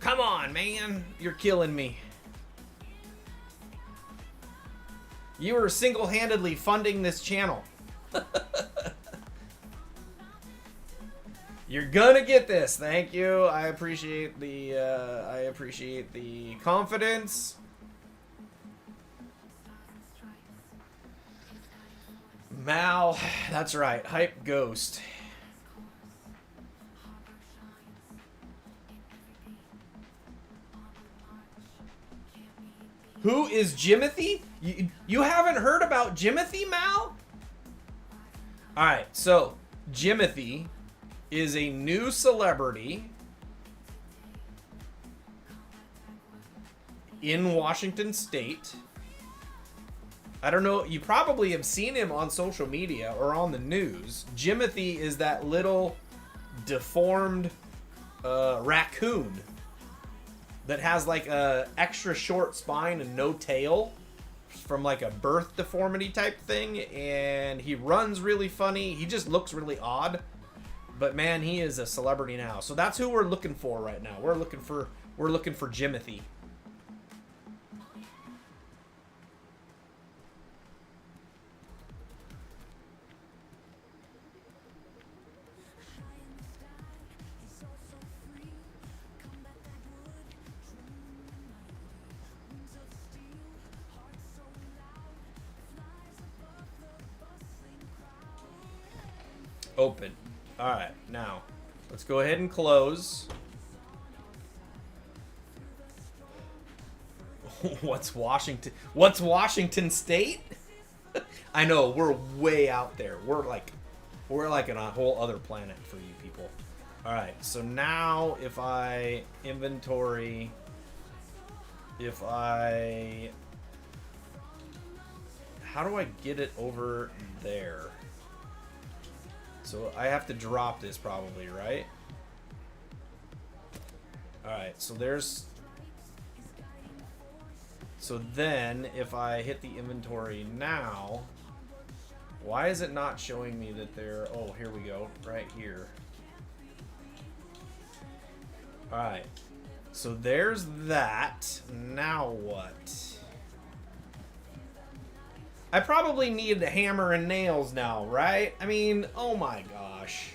Come on, man. You're killing me. You are single-handedly funding this channel. You're gonna get this. Thank you. I appreciate the confidence. Mal, that's right. Hype Ghost. Who is Jimothy? You haven't heard about Jimothy, Mal? All right, so Jimothy is a new celebrity in Washington State. I don't know, you probably have seen him on social media or on the news. Jimothy is that little deformed raccoon that has like a extra short spine and no tail from like a birth deformity type thing, and he runs really funny. He just looks really odd, but man, he is a celebrity now. So that's who we're looking for right now. We're looking for Jimothy. Open. All right, now let's go ahead and close. What's Washington State? I know, we're way out there. We're like in a whole other planet for you people. All right, so now if I inventory, how do I get it over there? So I have to drop this probably, right? Alright, so then if I hit the inventory now, why is it not showing me that they're, oh, here we go, right here. Alright, so there's that. Now what? I probably need a hammer and nails now, right? I mean, oh my gosh.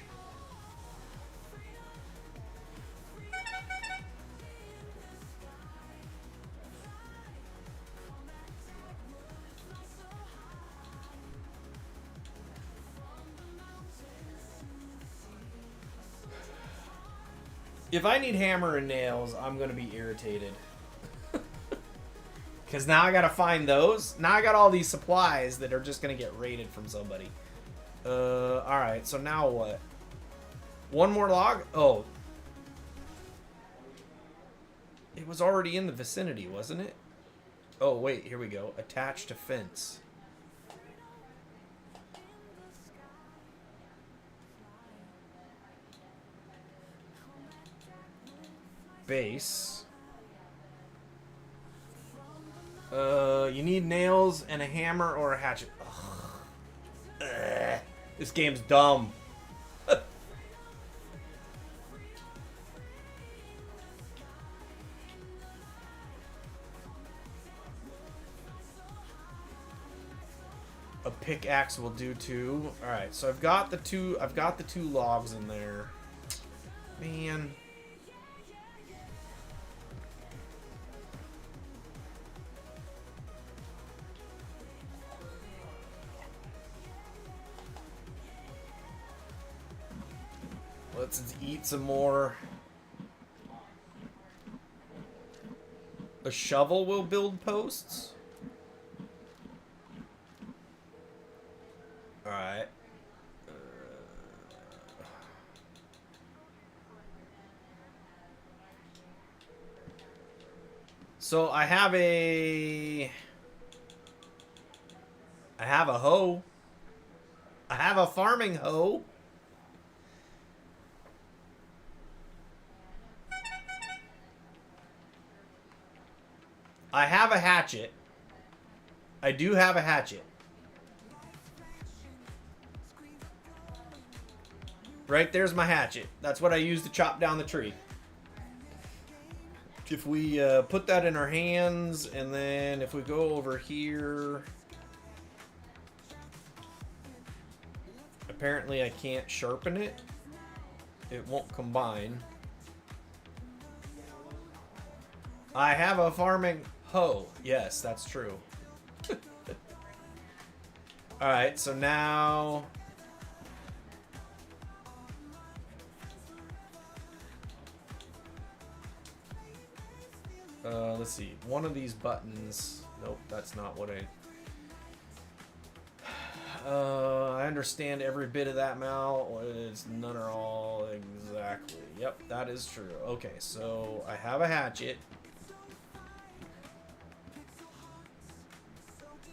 If I need hammer and nails, I'm going to be irritated. Because now I gotta find those. Now I got all these supplies that are just gonna get raided from somebody. Alright, so now what? One more log? Oh. It was already in the vicinity, wasn't it? Oh, wait, here we go. Attached to fence. Base. You need nails and a hammer or a hatchet. Ugh. This game's dumb. A pickaxe will do too. All right, so I've got the two logs in there. Man. Let's eat some more. A shovel will build posts. All right. So I have a hoe. I have a farming hoe. I have a hatchet. I do have a hatchet. Right there's my hatchet. That's what I use to chop down the tree. If we put that in our hands, and then if we go over here... Apparently I can't sharpen it. It won't combine. I have a farming hoe. Yes, that's true. Alright, so now... let's see. One of these buttons... Nope, that's not what I... I understand every bit of that, Mal. It's none or all exactly. Yep, that is true. Okay, so I have a hatchet.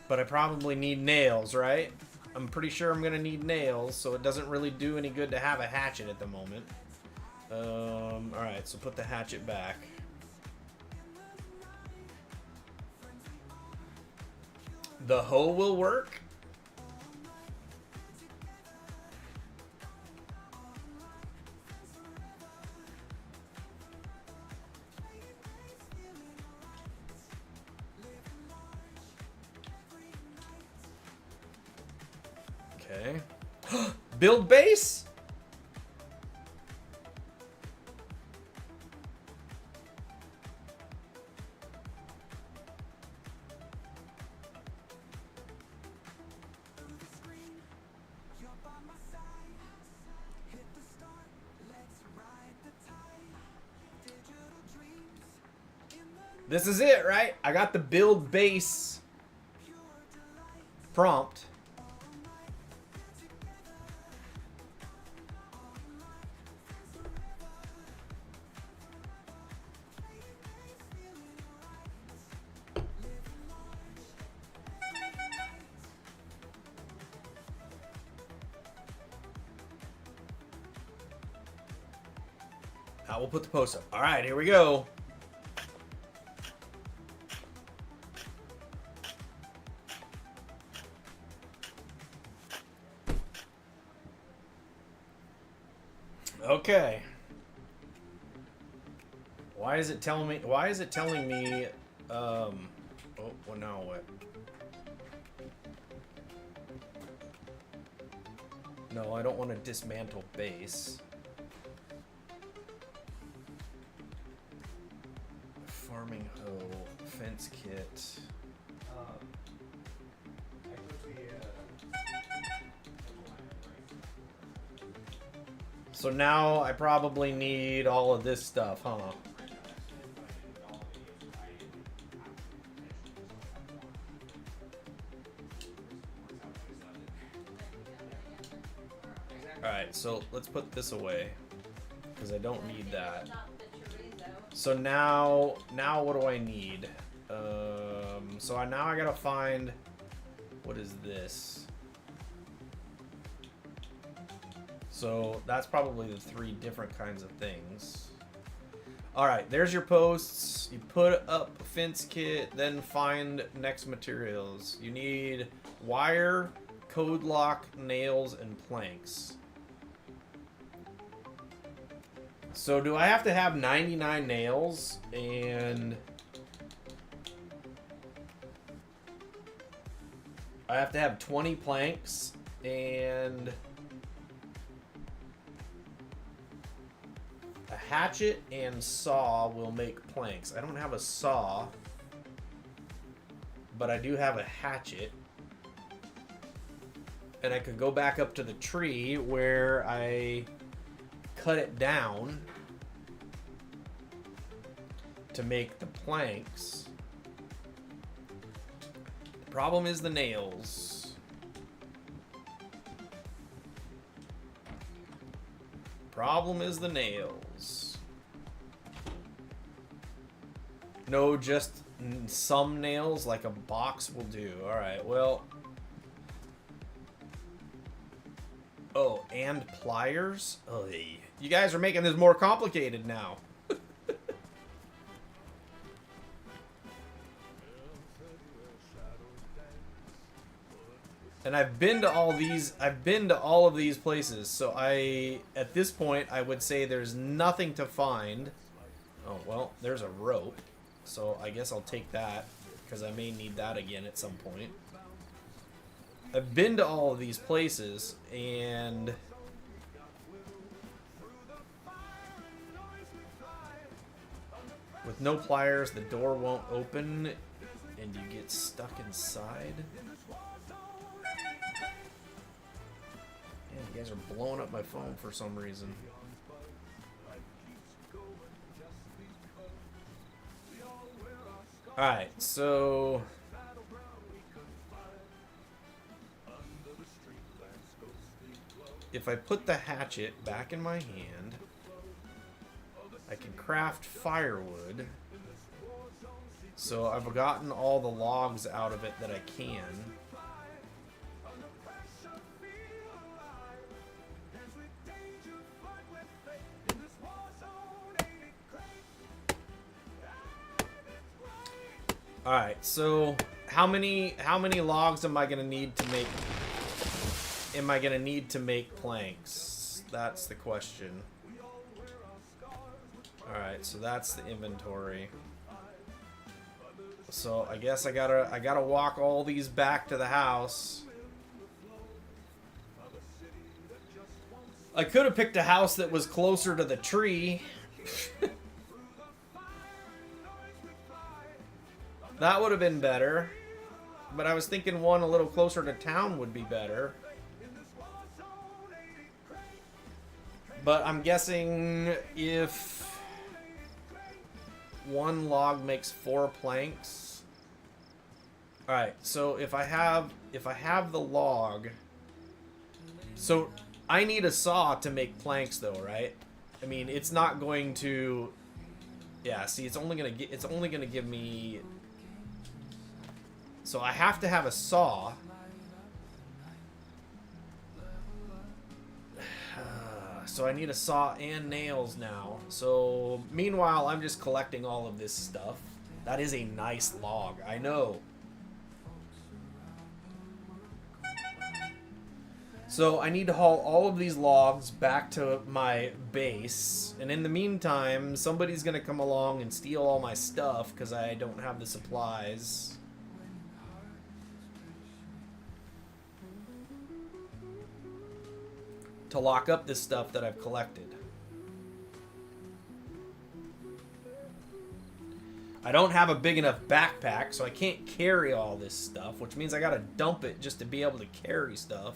But I probably need nails, right? I'm pretty sure I'm gonna need nails, so it doesn't really do any good to have a hatchet at the moment. Alright, so put the hatchet back. The hoe will work? Okay. Build base? This is it, right? I got the build base prompt. I will put the post up. All right, here we go. Okay. Why is it telling me? Why is it telling me? Oh, well, now what? No, I don't want to dismantle base. Farming hoe, fence kit. So now I probably need all of this stuff, huh? Alright, so let's put this away, because I don't need that. So now what do I need? So now I gotta find, what is this? So that's probably the 3 different kinds of things. Alright, there's your posts. You put up a fence kit, then find next materials. You need wire, code lock, nails, and planks. So do I have to have 99 nails and I have to have 20 planks and a hatchet and saw will make planks. I don't have a saw, but I do have a hatchet. And I could go back up to the tree where I cut it down to make the planks. The problem is the nails. Problem is the nails. No, just some nails, like a box will do. Alright, well. Oh, and pliers? Oh, you guys are making this more complicated now. And I've been to all of these places, so at this point, I would say there's nothing to find. Oh, well, there's a rope, so I guess I'll take that, because I may need that again at some point. I've been to all of these places, and with no pliers, the door won't open, and you get stuck inside. You guys are blowing up my phone for some reason. Alright, so if I put the hatchet back in my hand, I can craft firewood. So I've gotten all the logs out of it that I can. All right, so how many logs am I gonna need to make? Am I gonna need to make planks? That's the question. All right, so that's the inventory. So I guess I gotta walk all these back to the house. I could have picked a house that was closer to the tree. That would have been better. But I was thinking one a little closer to town would be better. But I'm guessing if one log makes 4 planks. Alright, so if I have the log, so I need a saw to make planks though, right? I mean, it's not going to, yeah, see, it's only gonna give me, so I have to have a saw. So I need a saw and nails now. So meanwhile, I'm just collecting all of this stuff. That is a nice log, I know. So I need to haul all of these logs back to my base. And in the meantime, somebody's gonna come along and steal all my stuff because I don't have the supplies. To lock up this stuff that I've collected. I don't have a big enough backpack, so I can't carry all this stuff, which means I gotta dump it just to be able to carry stuff.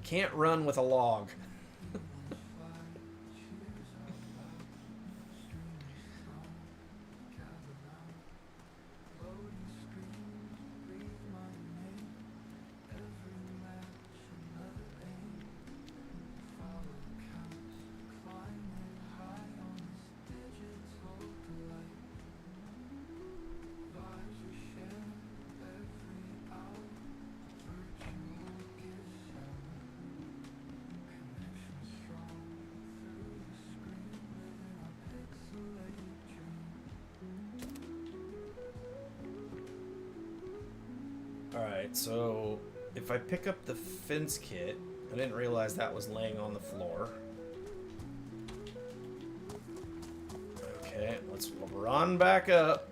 Can't run with a log. Alright, so if I pick up the fence kit, I didn't realize that was laying on the floor. Okay, let's run back up.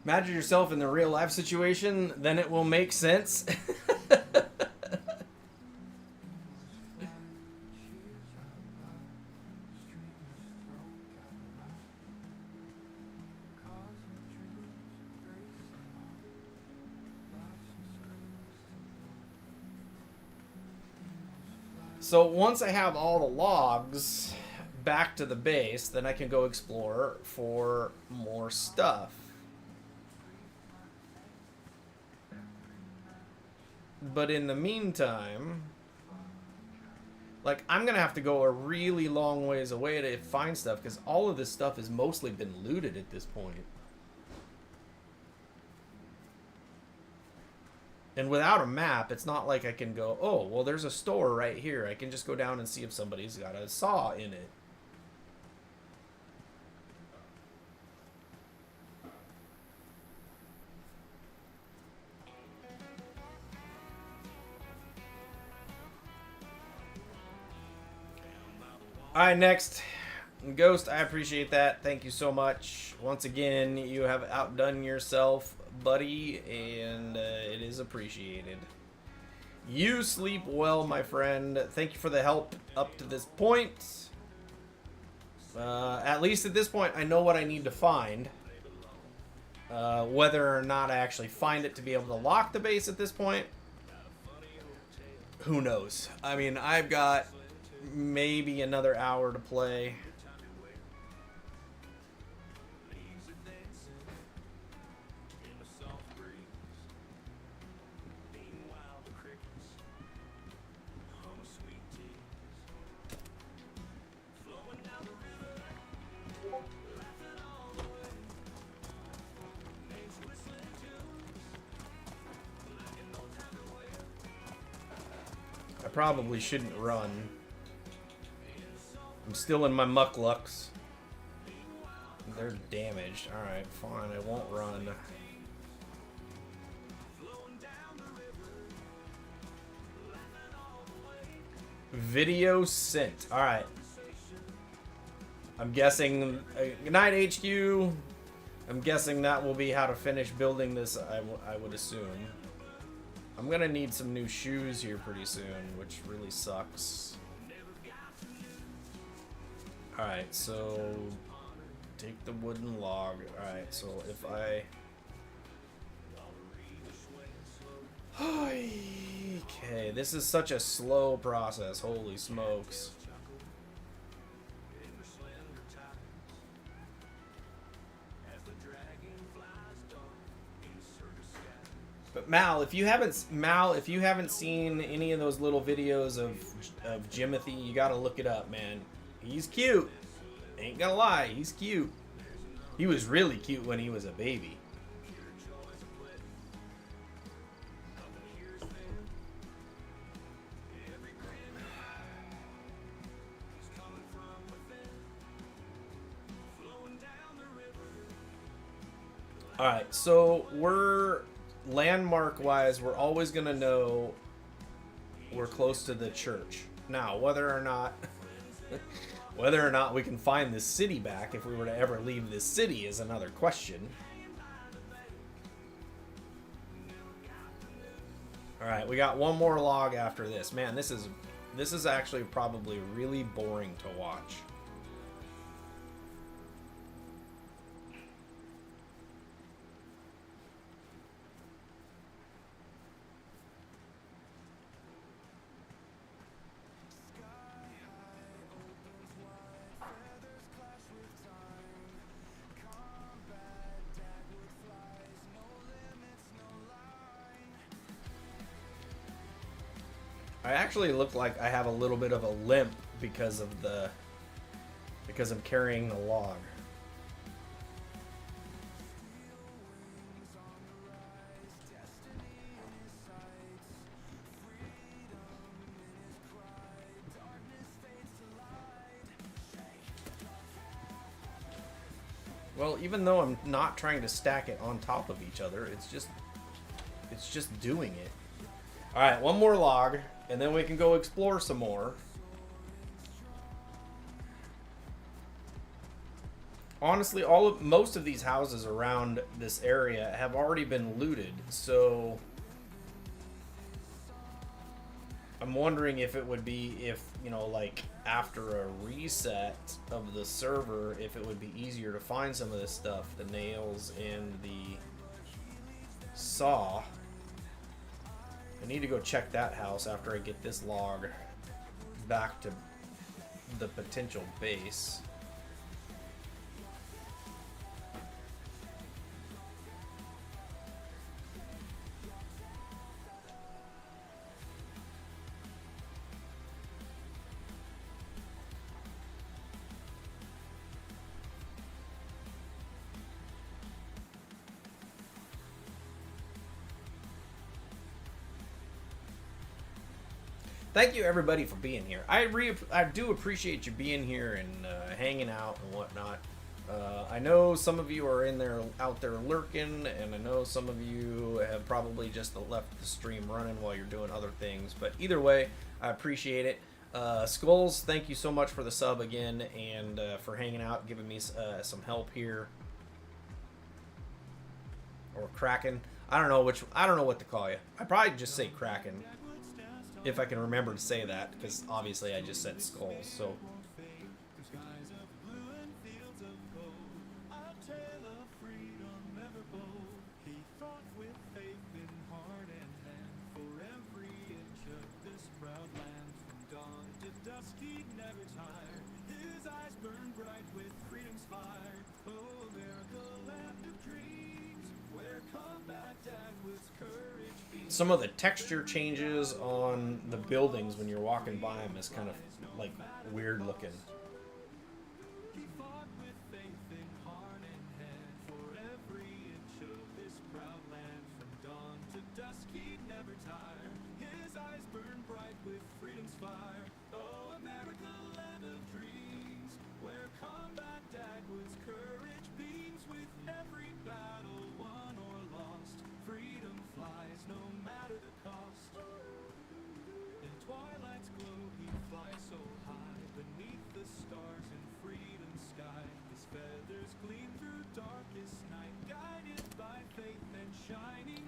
Imagine yourself in the real life situation, then it will make sense. So once I have all the logs back to the base, then I can go explore for more stuff. But in the meantime, like, I'm gonna have to go a really long ways away to find stuff because all of this stuff has mostly been looted at this point. And without a map, it's not like I can go, oh, well, there's a store right here. I can just go down and see if somebody's got a saw in it. Alright, next And Ghost, I appreciate that. Thank you so much. Once again, you have outdone yourself, buddy, and it is appreciated. You sleep well, my friend. Thank you for the help up to this point. At least at this point, I know what I need to find. Whether or not I actually find it to be able to lock the base at this point, who knows? I mean, I've got maybe another hour to play. I probably shouldn't run. I'm still in my mucklucks. They're damaged. Alright, fine. I won't run. Video sent. Alright. I'm guessing... good night, HQ. I'm guessing that will be how to finish building this, I would assume. I'm gonna need some new shoes here pretty soon, which really sucks. Alright, so... take the wooden log. Alright, so if I... okay, this is such a slow process. Holy smokes. But Mal, if you haven't seen any of those little videos of JIMOTHY, you gotta look it up, man. He's cute. Ain't gonna lie, he's cute. He was really cute when he was a baby. Alright, so we're... landmark-wise, we're always gonna know we're close to the church. Now, whether or not we can find this city back if we were to ever leave this city is another question. Alright, we got one more log after this. Man, this is actually probably really boring to watch. I actually look like I have a little bit of a limp because I'm carrying the log. Well, even though I'm not trying to stack it on top of each other, it's just doing it. All right, one more log, and then we can go explore some more. Honestly, most of these houses around this area have already been looted, so I'm wondering if it would be, you know, like after a reset of the server, if it would be easier to find some of this stuff, the nails and the saw. I need to go check that house after I get this log back to the potential base. Thank you everybody for being here. I do appreciate you being here and hanging out and whatnot. I know some of you are out there lurking, and I know some of you have probably just left the stream running while you're doing other things. But either way, I appreciate it. Skulls, thank you so much for the sub again, and for hanging out, giving me some help here. Or Kraken. I don't know what to call you. I probably just say Kraken, if I can remember to say that, because obviously I just said Skulls. So. Some of the texture changes on the buildings when you're walking by them is kind of like weird looking.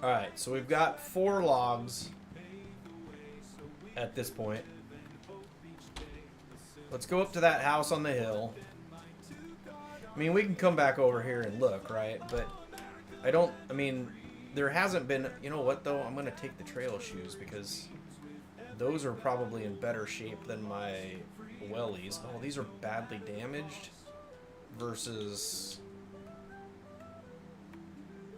Alright, so we've got 4 logs at this point. Let's go up to that house on the hill. I mean, we can come back over here and look, right? But I mean, there hasn't been, you know what though? I'm going to take the trail shoes because those are probably in better shape than my wellies. Oh, these are badly damaged versus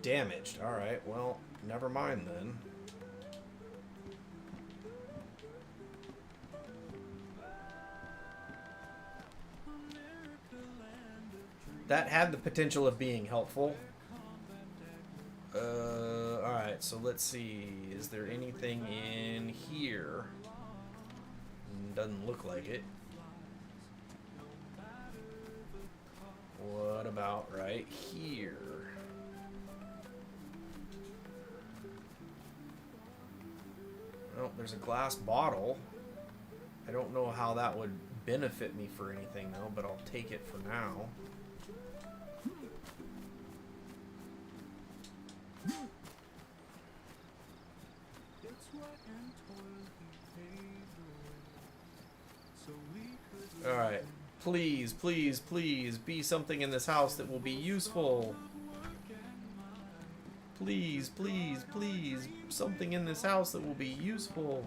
damaged. Alright, well, never mind then. That had the potential of being helpful. Alright, so let's see. Is there anything in here? Doesn't look like it. What about right here? Well, there's a glass bottle. I don't know how that would benefit me for anything though, but I'll take it for now. Alright. Please, please, please be something in this house that will be useful. Please, please, please. Something in this house that will be useful.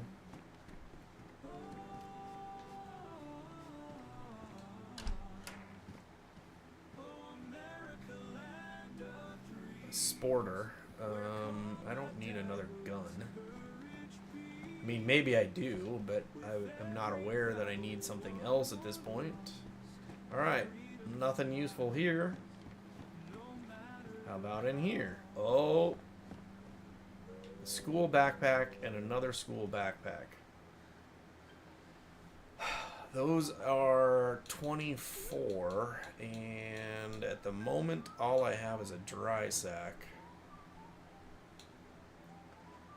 Sporter. I don't need another gun. I mean, maybe I do, but I'm not aware that I need something else at this point. Alright, nothing useful here. How about in here? Oh, a school backpack and another school backpack. Those are 24, and at the moment, all I have is a dry sack.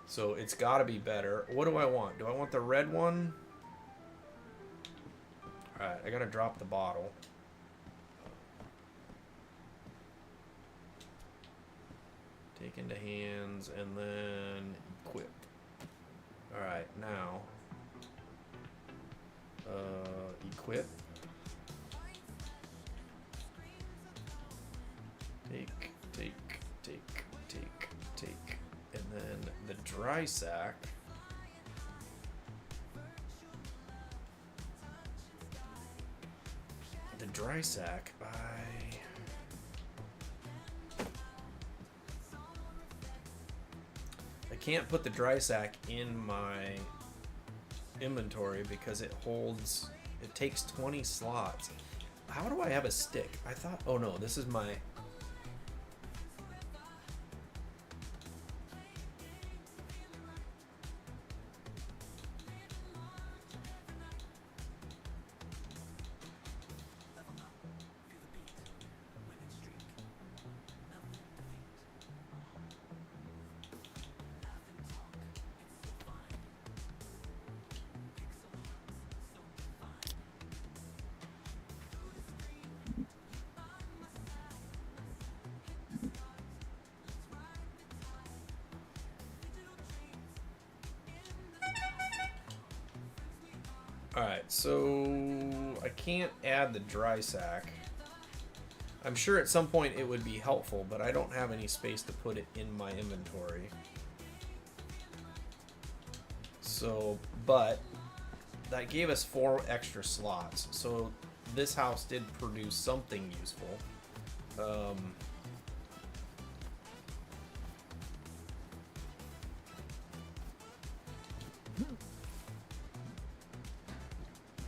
So it's got to be better. What do I want? Do I want the red one? Alright, I got to drop the bottle. Take into hands and then equip. Alright, now. Equip. Take. And then the dry sack. The dry sack, I can't put the dry sack in my inventory because it takes 20 slots. How do I have a stick? I thought, oh no, this is my... Alright, so I can't add the dry sack. I'm sure at some point it would be helpful, but I don't have any space to put it in my inventory. So, but that gave us 4 extra slots. So this house did produce something useful.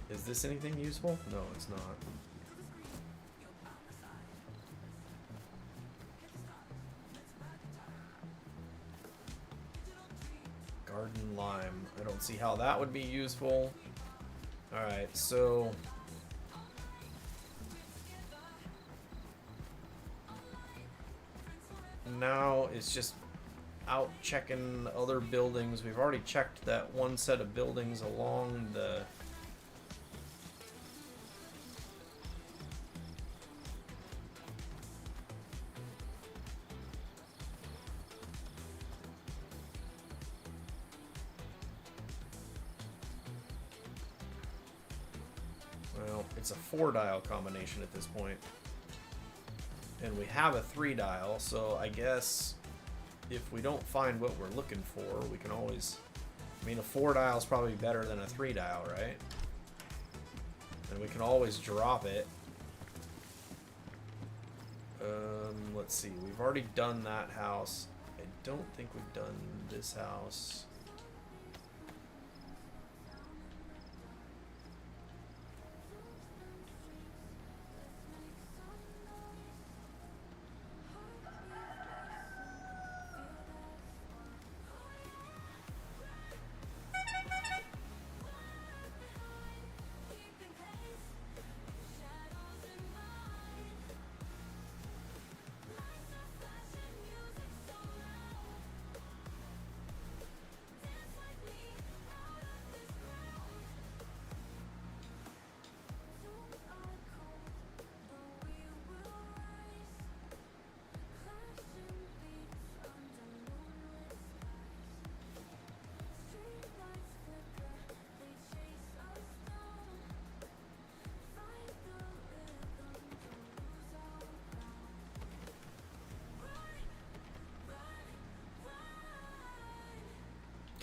Is this anything useful? No, it's not. Garden lime. I don't see how that would be useful. Alright, so now it's just out checking other buildings. We've already checked that one set of buildings along the it's a 4-dial combination at this point. And we have a 3-dial, so I guess if we don't find what we're looking for, we can always... I mean, a 4-dial is probably better than a 3-dial, right? And we can always drop it. Let's see, we've already done that house. I don't think we've done this house.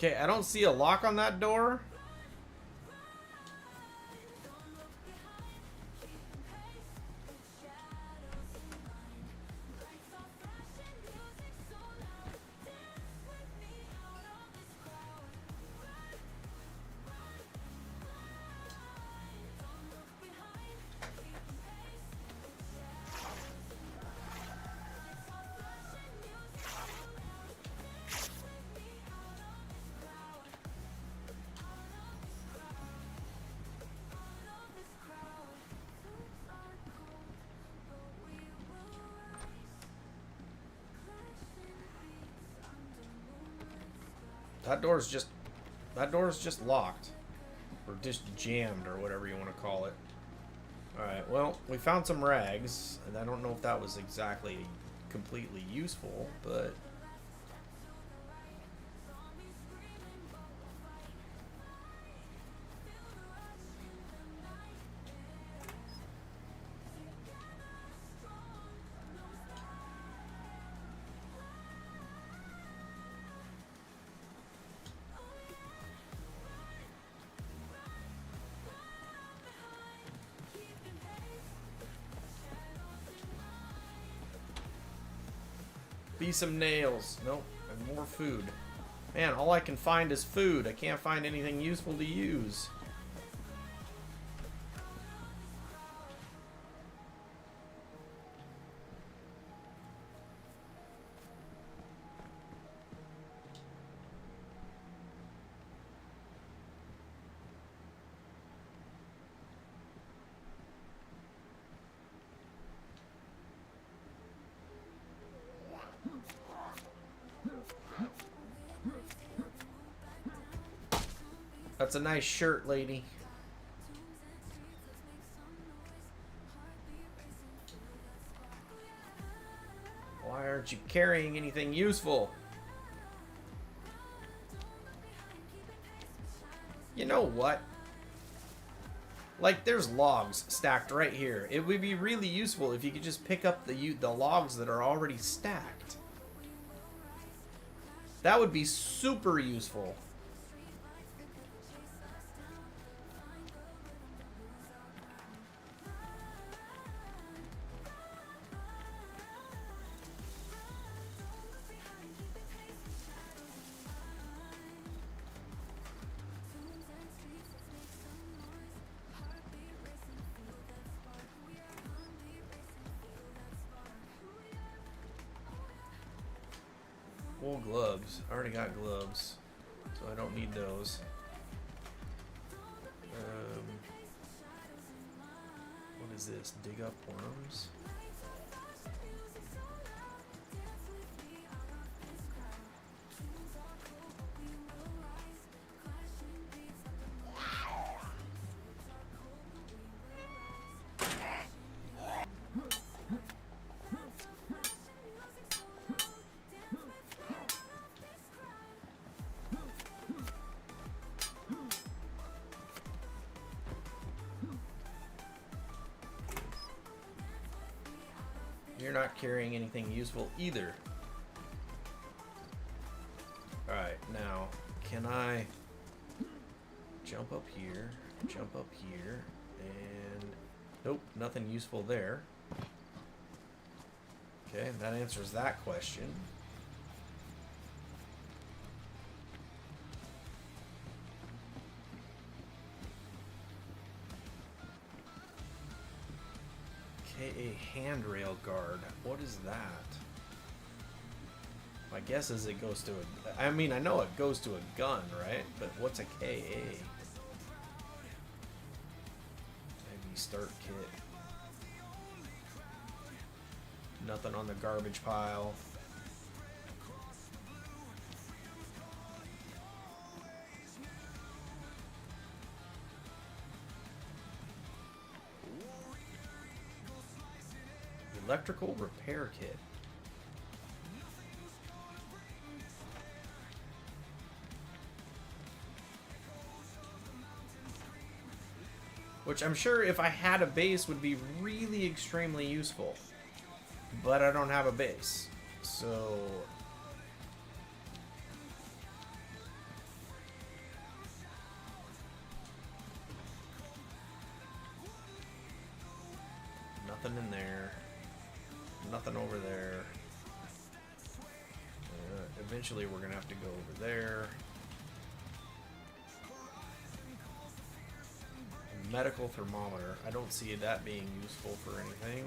Okay, I don't see a lock on that door. That door's just locked. Or just jammed, or whatever you want to call it. Alright, well, we found some rags, and I don't know if that was exactly completely useful, but... Be some nails. Nope, and more food. Man, all I can find is food. I can't find anything useful to use. That's a nice shirt, lady. Why aren't you carrying anything useful? You know what? Like, there's logs stacked right here. It would be really useful if you could just pick up the logs that are already stacked. That would be super useful. Wool gloves. I already got gloves, so I don't need those. What is this? Dig up worms? You're not carrying anything useful either. Alright, now, can I jump up here, and nope, nothing useful there. Okay, that answers that question. A handrail guard. What is that? My guess is it goes to a... I mean, I know it goes to a gun, right? But what's a KA? Maybe start kit. Nothing on the garbage pile. Electrical repair kit. Which I'm sure if I had a base would be really extremely useful. But I don't have a base. So... nothing in there. Nothing over there. Eventually we're gonna have to go over there. Medical thermometer. I don't see that being useful for anything.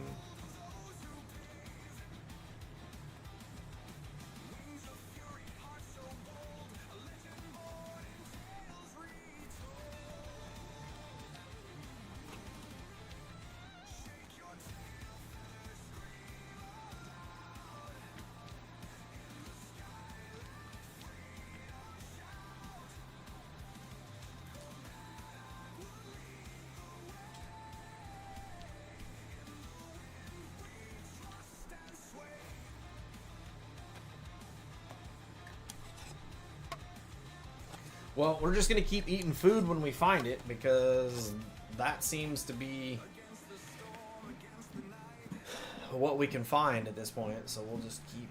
Well, we're just gonna keep eating food when we find it, because that seems to be what we can find at this point. So we'll just keep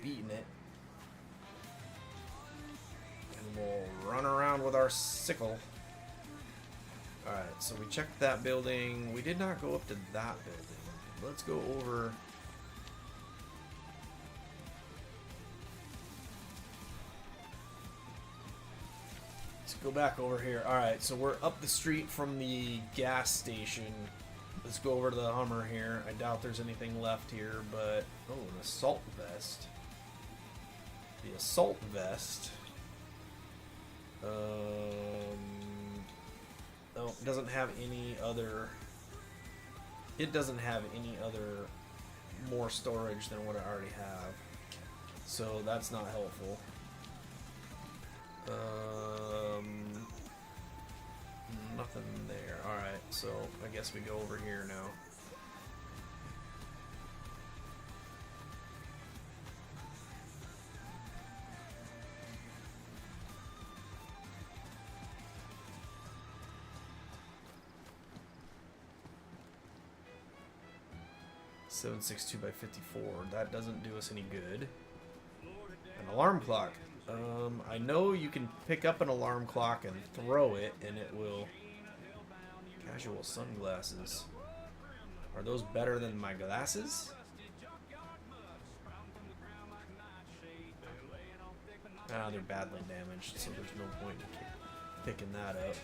eating it, and we'll run around with our sickle. All right, so we checked that building. We did not go up to that building. Let's go over. Go back over here. Alright, so we're up the street from the gas station. Let's go over to the Hummer here. I doubt there's anything left here, but... oh, an assault vest. The assault vest. Oh, it doesn't have any other... it doesn't have any other more storage than what I already have. So that's not helpful. Nothing there. Alright, so I guess we go over here now. 762 by 54. That doesn't do us any good. An alarm clock. I know you can pick up an alarm clock and throw it, and it will... Casual sunglasses. Are those better than my glasses? Ah, they're badly damaged, so there's no point in picking that up.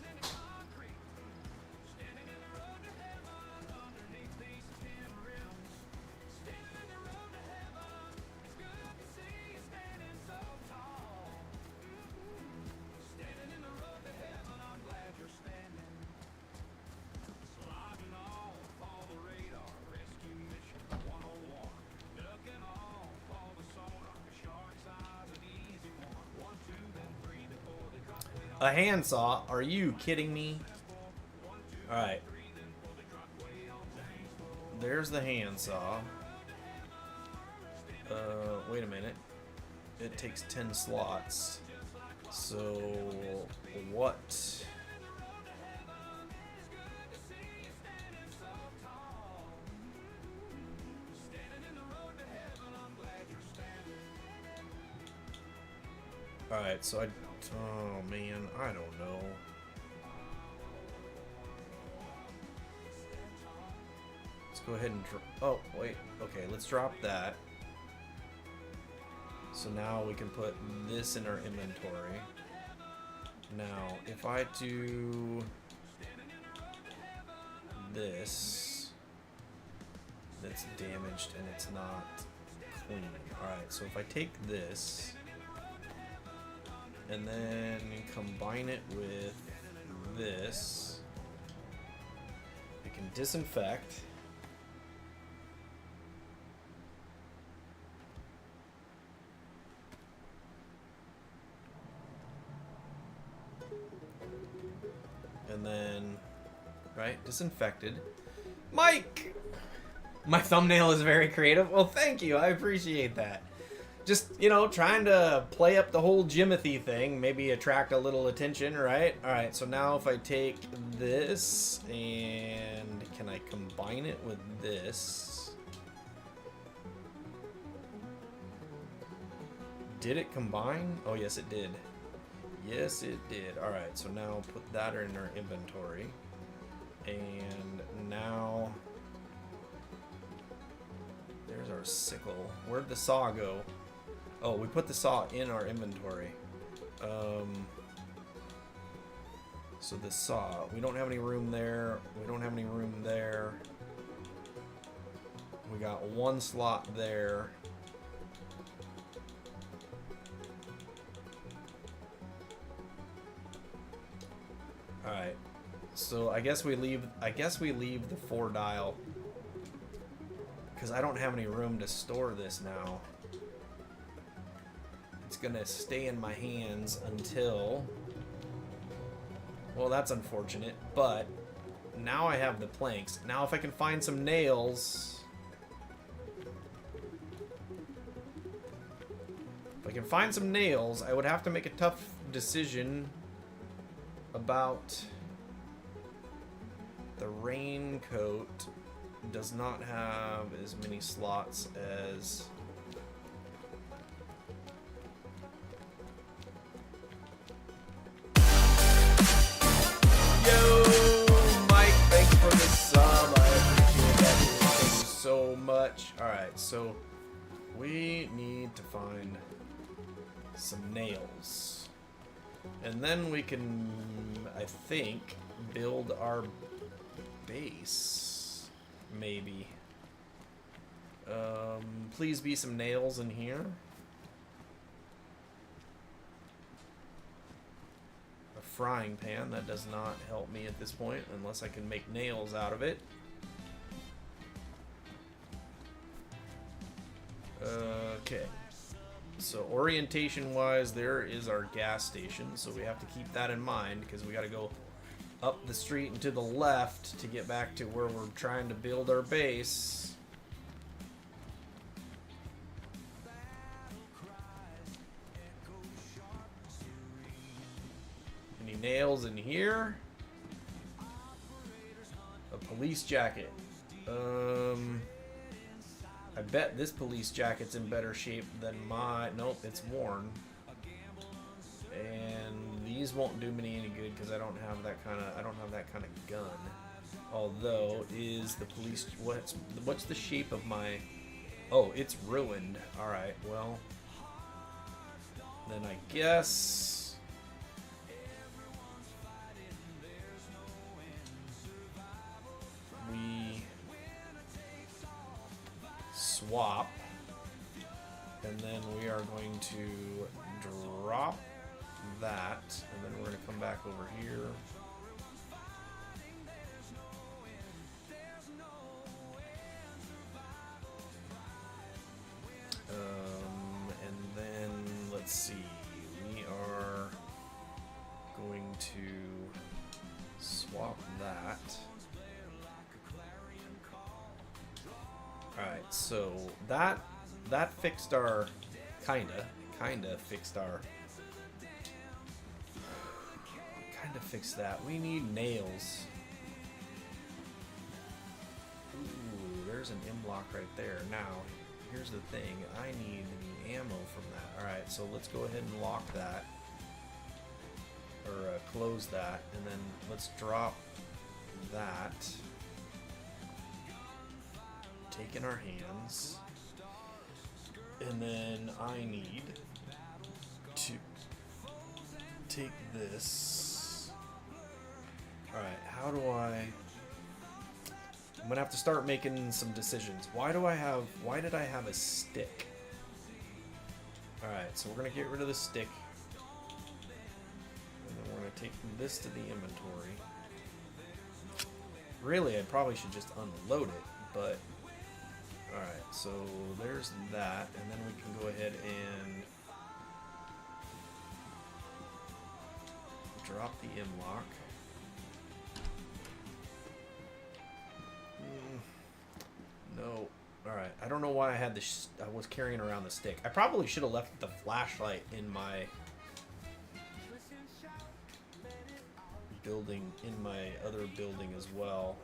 A handsaw? Are you kidding me? Alright. There's the handsaw. Wait a minute. It takes 10 slots. So, what? Alright, so oh man, I don't know. Let's go ahead and oh, wait. Okay, let's drop that. So now we can put this in our inventory. Now, if I do this, that's damaged and it's not clean. Alright, so if I take this and then combine it with this, we can disinfect. And then, right, disinfected. Mike! My thumbnail is very creative. Well, thank you. I appreciate that. Just, you know, trying to play up the whole JIMOTHY thing, maybe attract a little attention, right? Alright, so now if I take this and can I combine it with this? Did it combine? Oh, yes, it did. Yes, it did. Alright, so now put that in our inventory. And now there's our sickle. Where'd the saw go? Oh, we put the saw in our inventory. So the saw, we don't have any room there. We don't have any room there. We got one slot there. Alright. So I guess we leave the 4-dial. Because I don't have any room to store this now. It's gonna stay in my hands until... Well, that's unfortunate, but now I have the planks. Now if I can find some nails... If I can find some nails, I would have to make a tough decision about... The raincoat does not have as many slots as... So much. Alright, so we need to find some nails. And then we can, I think, build our base. Maybe. Please be some nails in here. A frying pan, that does not help me at this point unless I can make nails out of it. Okay, so orientation wise, there is our gas station, so we have to keep that in mind because we got to go up the street and to the left to get back to where we're trying to build our base. Any nails in here? A police jacket. I bet this police jacket's in better shape than my... Nope, it's worn. And these won't do me any good because I don't have that kind of gun. Although, is the police... What's the shape of my... Oh, it's ruined. Alright, well... Then I guess... we... swap. And then we are going to drop that. And then we're going to come back over here. And then let's see, we are going to swap that. Alright, so that fixed our kinda fixed that. We need nails. Ooh, there's an M-lock right there. Now here's the thing, I need the ammo from that. Alright, so let's go ahead and lock that. Or close that, and then let's drop that. Take in our hands. And then I need to take this. Alright, how do I... I'm gonna have to start making some decisions. Why did I have a stick? Alright, so we're gonna get rid of the stick. And then we're gonna take this to the inventory. Really, I probably should just unload it, but... Alright, so there's that, and then we can go ahead and... drop the M-lock. No. Alright, I don't know why I had this. I was carrying around the stick. I probably should have left the flashlight in my building, in my other building as well.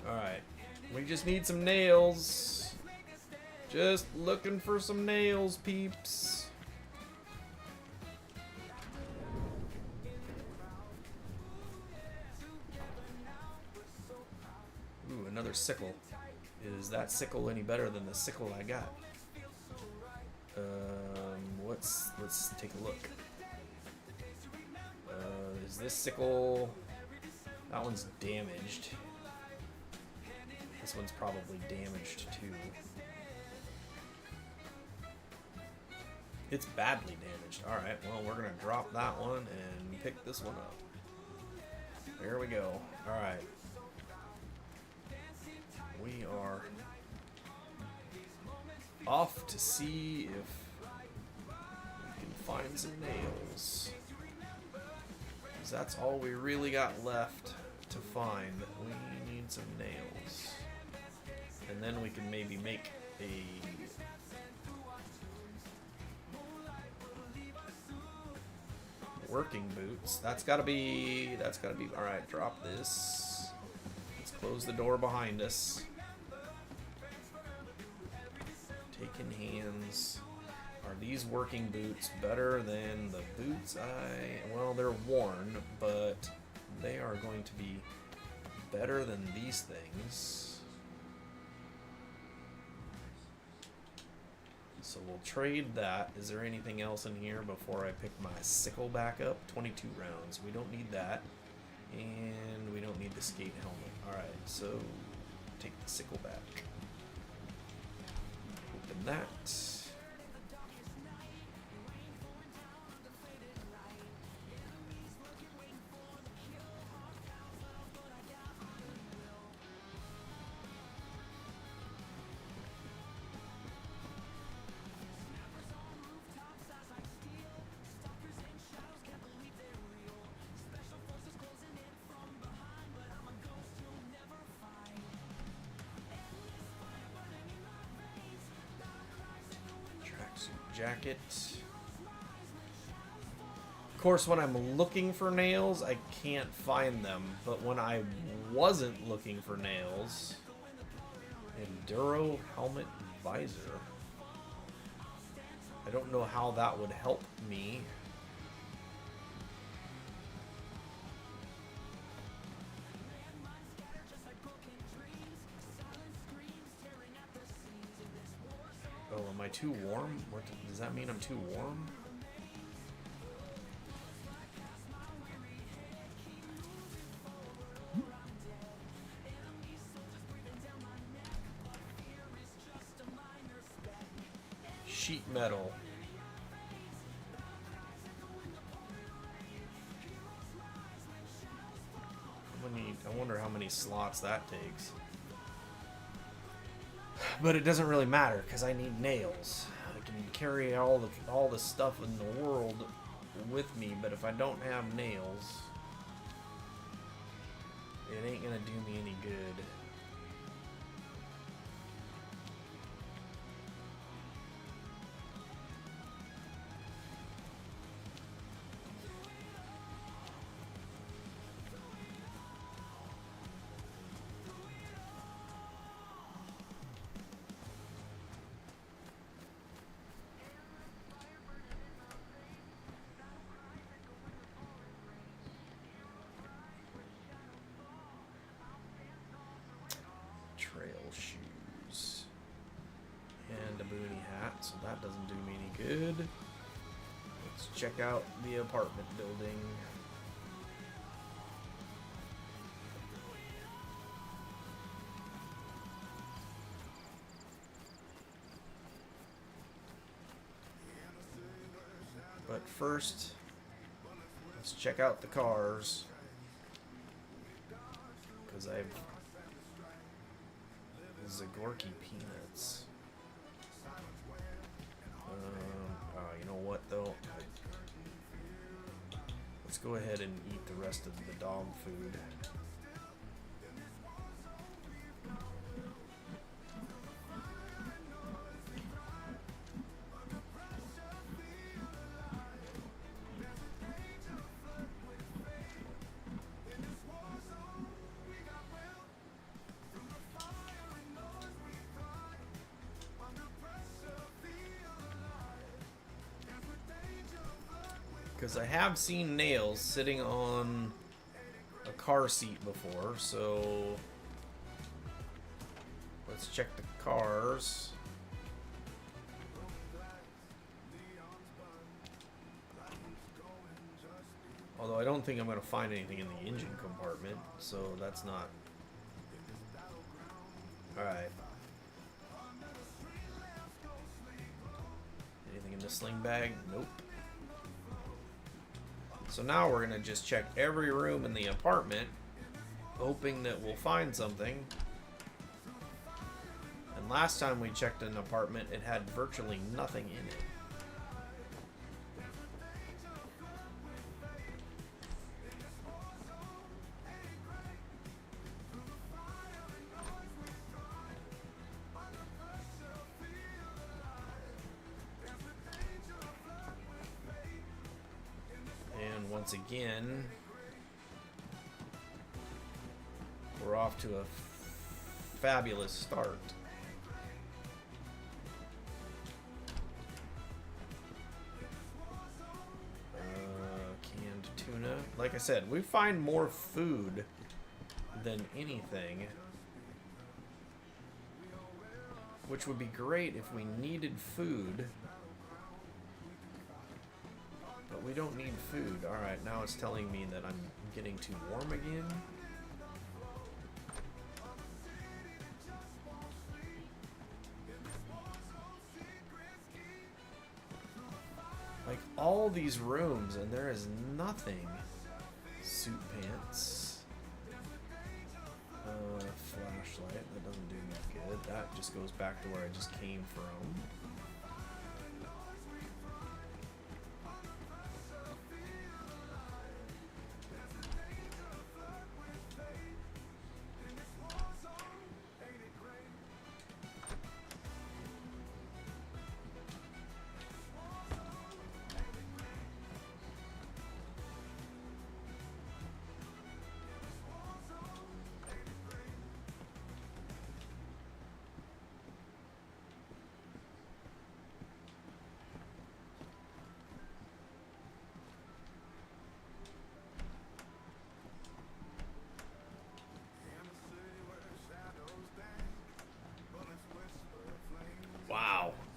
Alright. We just need some nails. Just looking for some nails, peeps. Ooh, another sickle. Is that sickle any better than the sickle I got? Let's take a look. Is this sickle... That one's damaged. This one's probably damaged too. It's badly damaged. Alright, well, we're gonna drop that one and pick this one up. There we go. Alright. We are off to see if we can find some nails. 'Cause that's all we really got left to find. We need some nails. And then we can maybe make a working boots. That's gotta be, alright, drop this. Let's close the door behind us. Taking hands. Are these working boots better than the boots well, they're worn, but they are going to be better than these things. So we'll trade that. Is there anything else in here before I pick my sickle back up? 22 rounds. We don't need that. And we don't need the skate helmet. Alright, so take the sickle back. Open that. jacket. Of course, when I'm looking for nails, I can't find them. But when I wasn't looking for nails, Enduro helmet visor. I don't know how that would help me. Oh, am I too warm? What does that mean? I'm too warm? Sheet metal. I wonder how many slots that takes. But it doesn't really matter because I need nails. I can carry all the stuff in the world with me, but if I don't have nails, it ain't gonna do me any good. Trail shoes and a boonie hat, so that doesn't do me any good. Let's check out the apartment building. But first, let's check out the cars, because I've Zagorky peanuts. You know what though? Let's go ahead and eat the rest of the dog food. Because I have seen nails sitting on a car seat before, so let's check the cars. Although I don't think I'm going to find anything in the engine compartment, so that's not... Alright. Anything in the sling bag? Nope. So now we're going to just check every room in the apartment, hoping that we'll find something. And last time we checked an apartment, it had virtually nothing in it. Once again, we're off to a fabulous start. Canned tuna. Like I said, we find more food than anything, which would be great if we needed food. But we don't need food. Alright, now it's telling me that I'm getting too warm again. Like, all these rooms, and there is nothing. Suit pants. Flashlight. That doesn't do me good. That just goes back to where I just came from.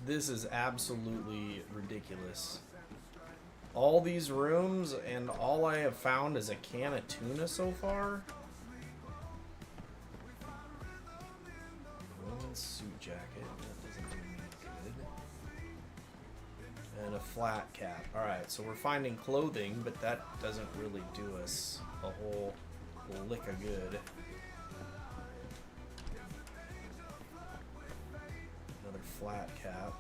This is absolutely ridiculous. All these rooms, and all I have found is a can of tuna so far. Women's suit jacket. That doesn't do me good. And a flat cap. Alright, so we're finding clothing, but that doesn't really do us a whole lick of good. Another flat cap.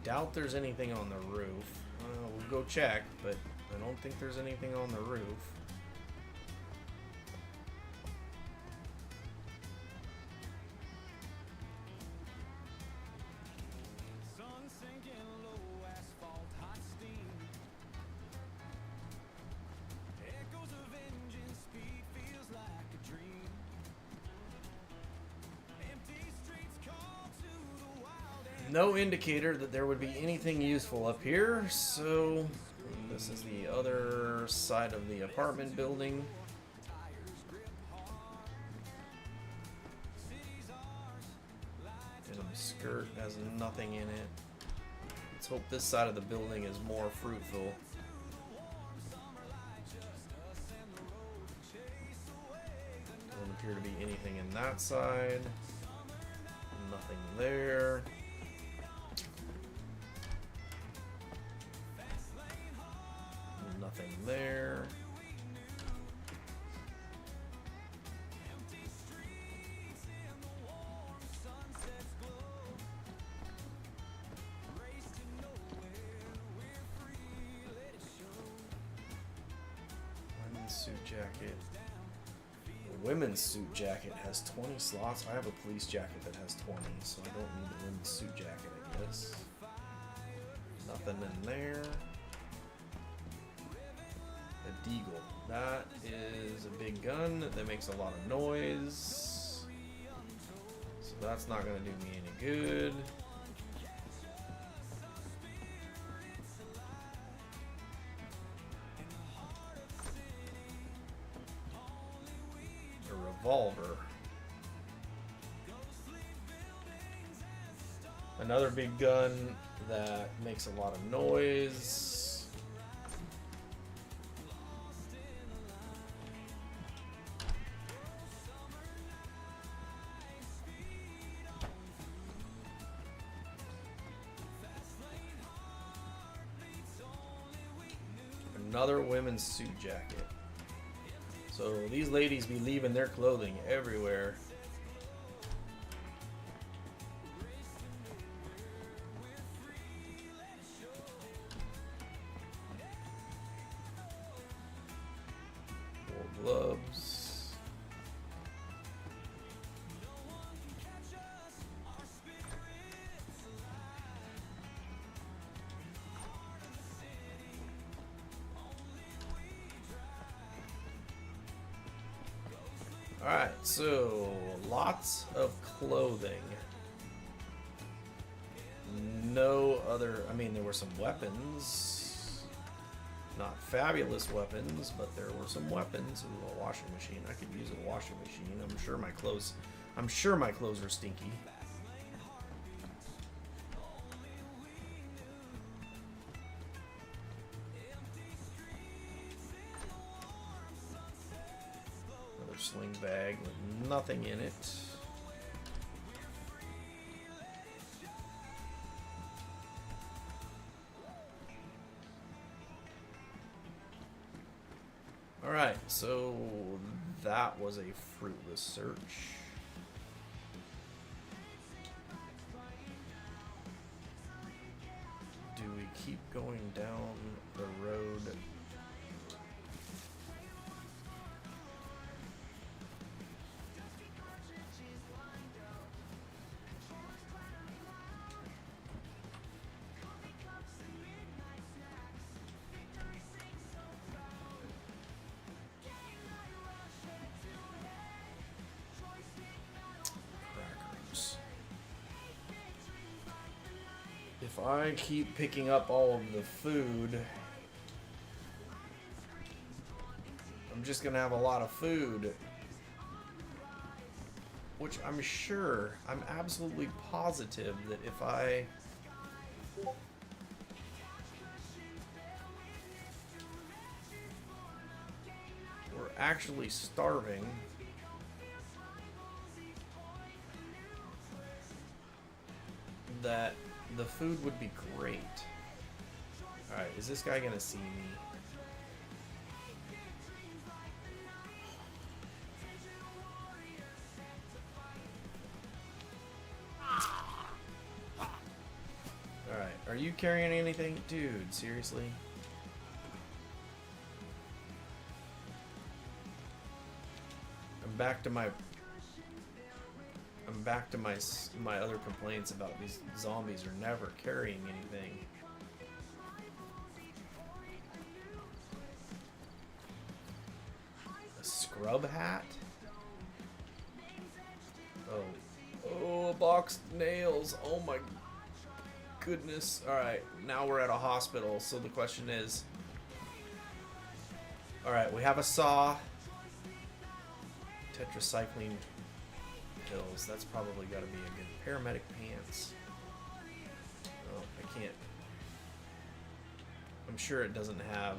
Doubt there's anything on the roof. We'll go check, but I don't think there's anything on the roof. No indicator that there would be anything useful up here, so this is the other side of the apartment building. Denim skirt has nothing in it. Let's hope this side of the building is more fruitful. Doesn't appear to be anything in that side. Nothing there. Nothing there. Women's suit jacket. The women's suit jacket has 20 slots. I have a police jacket that has 20, so I don't need the women's suit jacket, I guess. Nothing in there. A deagle. That is a big gun that makes a lot of noise. So that's not going to do me any good. A revolver. Another big gun that makes a lot of noise. Another women's suit jacket. So these ladies be leaving their clothing everywhere. More gloves. Alright, so lots of clothing. No other, I mean, there were some weapons. Not fabulous weapons, but there were some weapons. Ooh, a washing machine. I could use a washing machine. I'm sure my clothes are stinky. Sling bag with nothing in it. Alright, so that was a fruitless search. Do we keep going down the road? If I keep picking up all of the food, I'm just gonna have a lot of food. Which I'm sure, I'm absolutely positive that if I were actually starving, that the food would be great. Alright, is this guy gonna see me? Alright, are you carrying anything? Dude, seriously? I'm back to my other complaints about these zombies are never carrying anything. A scrub hat? Oh, a box of nails. Oh my goodness. Alright, now we're at a hospital, so the question is... Alright, we have a saw. Tetracycline pills. That's probably got to be a good... Paramedic pants. Oh, I can't... I'm sure it doesn't have...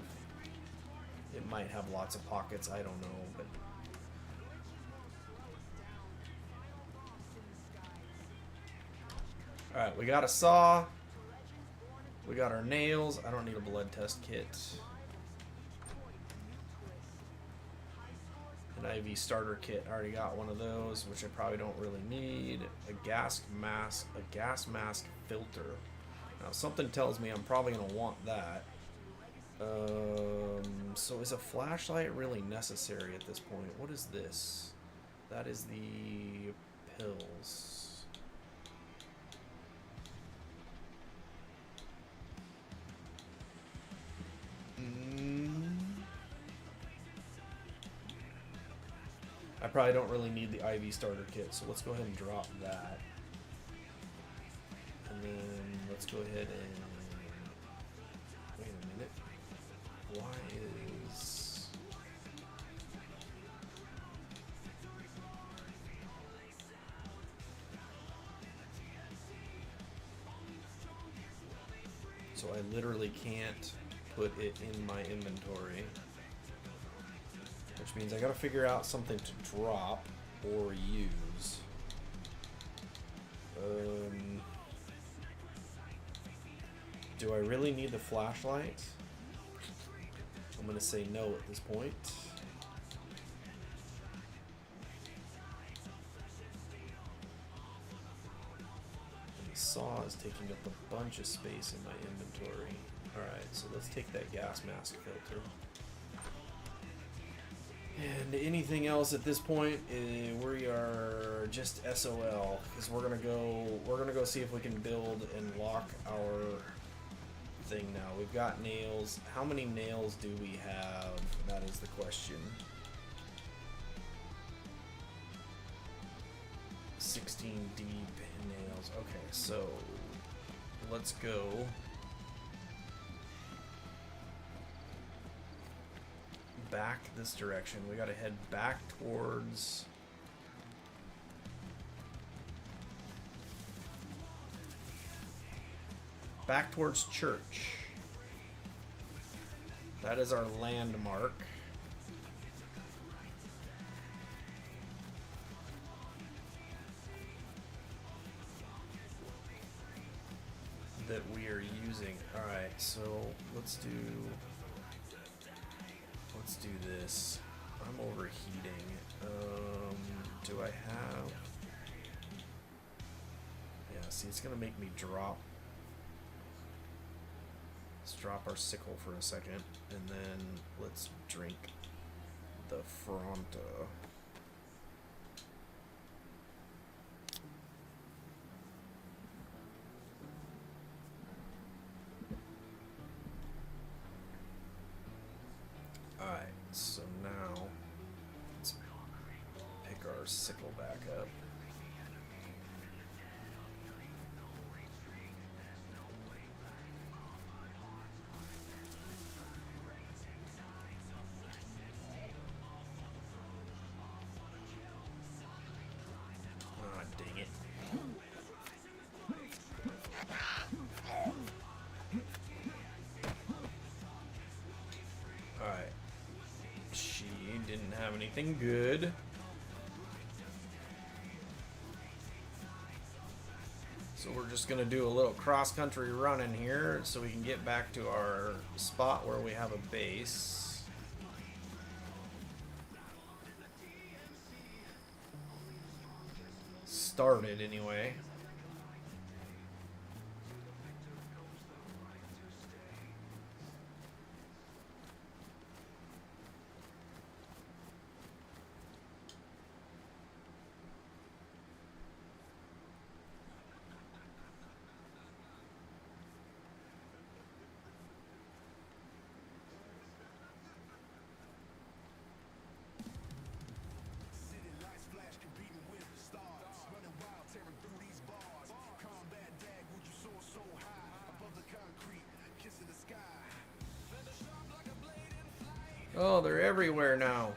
It might have lots of pockets, I don't know, but... Alright, we got a saw. We got our nails. I don't need a blood test kit. An IV starter kit. I already got one of those, which I probably don't really need. A gas mask filter. Now, something tells me I'm probably going to want that. So is a flashlight really necessary at this point? What is this? That is the pills. I probably don't really need the IV starter kit, so let's go ahead and drop that. And then let's go ahead and... Wait a minute. Why is... So I literally can't put it in my inventory. Which means I gotta figure out something to drop or use. Do I really need the flashlight? I'm gonna say no at this point. And the saw is taking up a bunch of space in my inventory. Alright, so let's take that gas mask filter. And anything else at this point, we are just SOL, because we're gonna go see if we can build and lock our thing now. We've got nails. How many nails do we have? That is the question. 16 deep nails. Okay, so let's go. Back this direction. We gotta head back towards church. That is our landmark. That we are using. Alright, so let's do this. I'm overheating. Do I have... Yeah, see, it's gonna make me drop. Let's drop our sickle for a second, and then let's drink the Fronta. Alright, so now let's pick our sickle back up. anything good. So we're just gonna do a little cross-country run in here so we can get back to our spot where we have a base. Started anyway. Oh, they're everywhere now.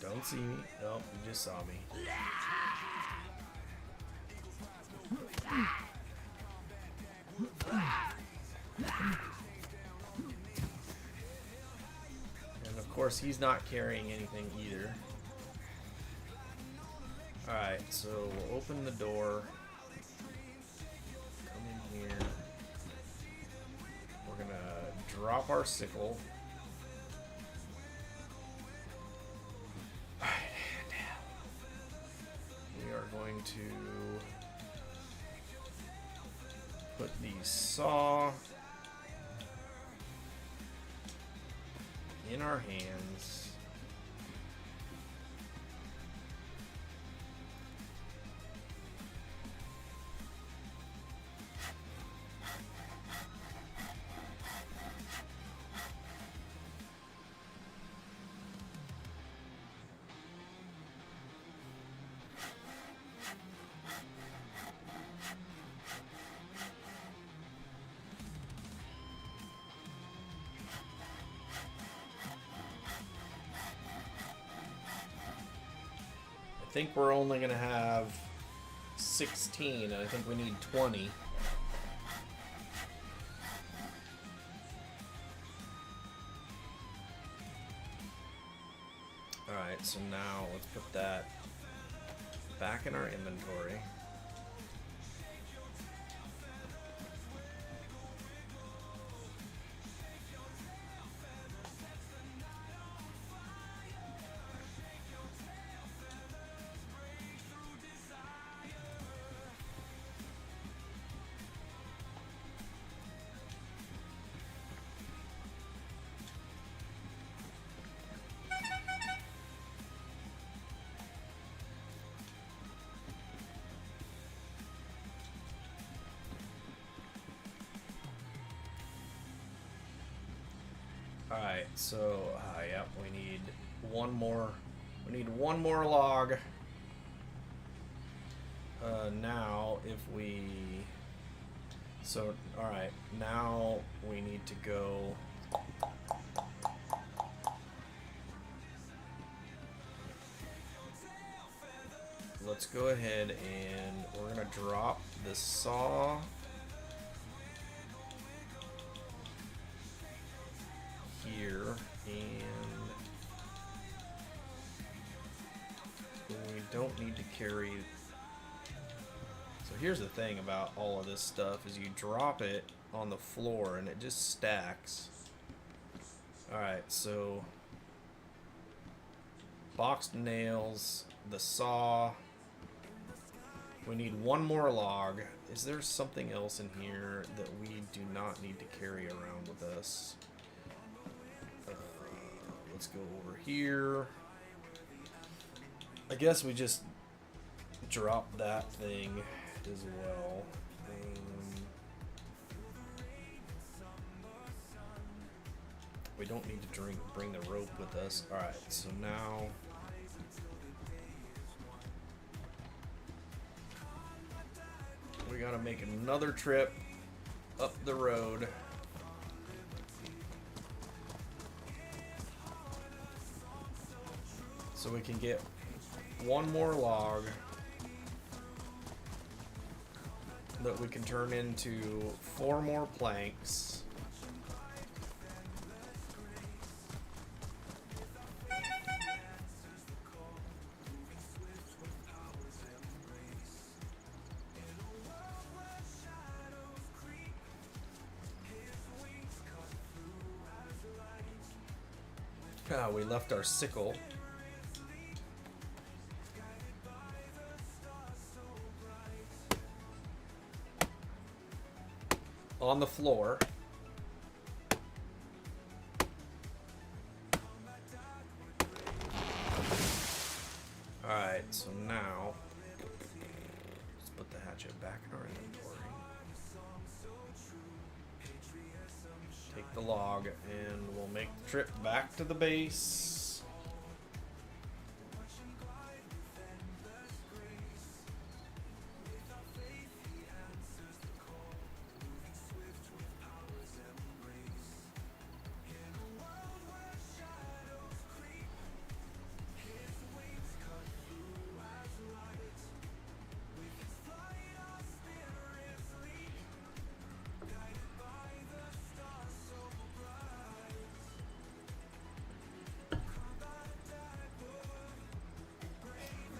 Don't see me. Nope, you just saw me. And of course, he's not carrying anything either. Alright, so we'll open the door. Come in here. We're gonna drop our sickle. We are going to put the saw in our hands. I think we're only going to have 16, and I think we need 20. Alright, so now let's put that back in our inventory. Alright, so yep, we need one more. We need one more log. Now if we alright, now we need to go let's go ahead and we're gonna drop the saw here, and we don't need to carry. So here's the thing about all of this stuff is you drop it on the floor and it just stacks. Alright, so boxed nails, the saw. We need one more log. Is there something else in here that we do not need to carry around with us? Let's go over here. I guess we just drop that thing as well. We don't need to bring the rope with us. Alright, so now we gotta make another trip up the road. So we can get one more log that we can turn into 4 more planks. We left our sickle. On the floor. Alright, so now let's put the hatchet back in our inventory. Take the log and we'll make the trip back to the base.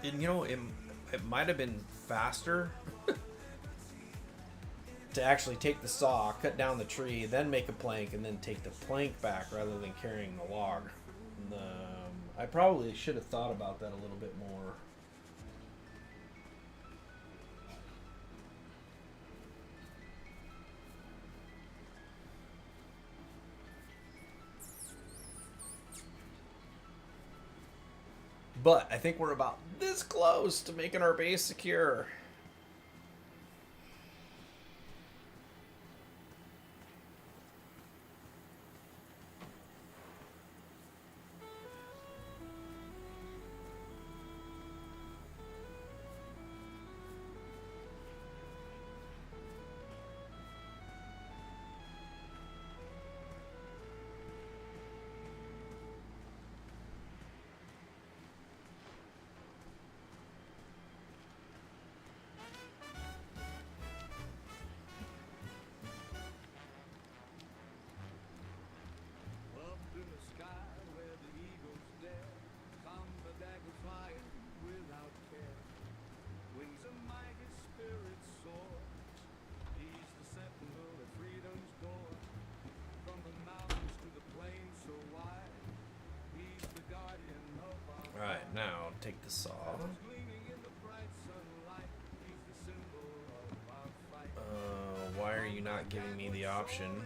And you know, it might have been faster to actually take the saw, cut down the tree, then make a plank, and then take the plank back rather than carrying the log. I probably should have thought about that a little bit more. But I think we're about this close to making our base secure. Alright, now take the saw. Why are you not giving me the option?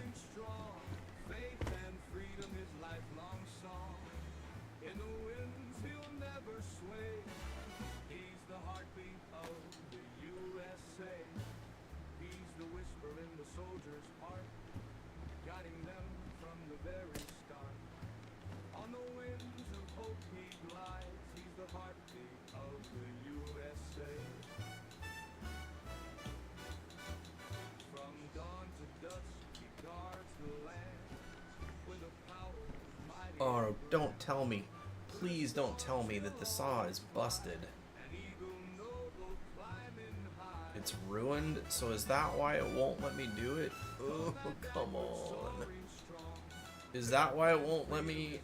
Oh, don't tell me. Please don't tell me that the saw is busted. It's ruined? So is that why it won't let me do it? Oh, come on. Is that why it won't let me...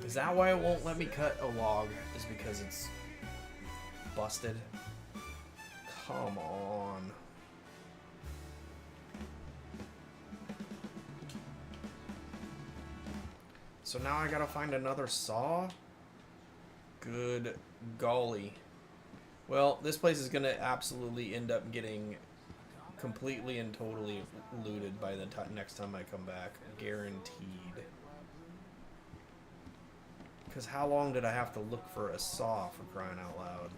Is that why it won't let me cut a log? Is because it's busted? Come on. So now I gotta find another saw? Good golly. Well, this place is gonna absolutely end up getting completely and totally looted by the next time I come back. Guaranteed. Because how long did I have to look for a saw, for crying out loud?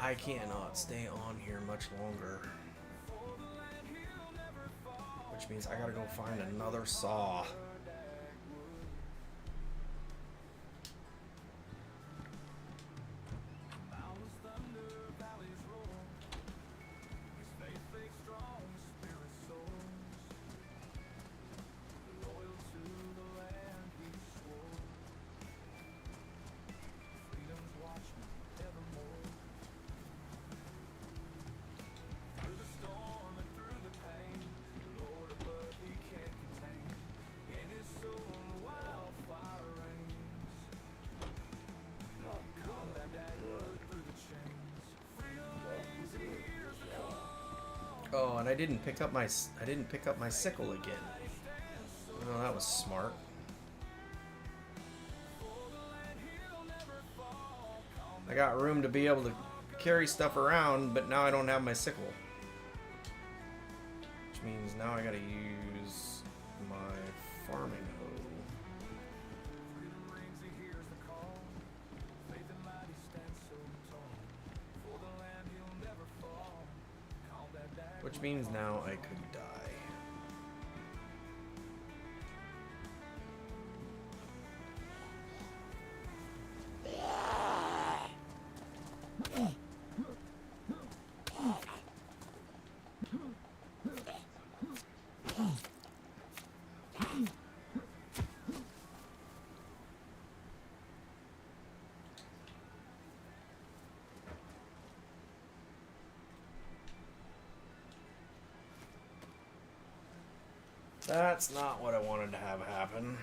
I cannot stay on here much longer. Which means I gotta go find another saw. Oh, and I didn't pick up my sickle again. Oh, that was smart. I got room to be able to carry stuff around, but now I don't have my sickle. Which means now I gotta use my farming hoe. Which means now I could die. That's not what I wanted to have happen.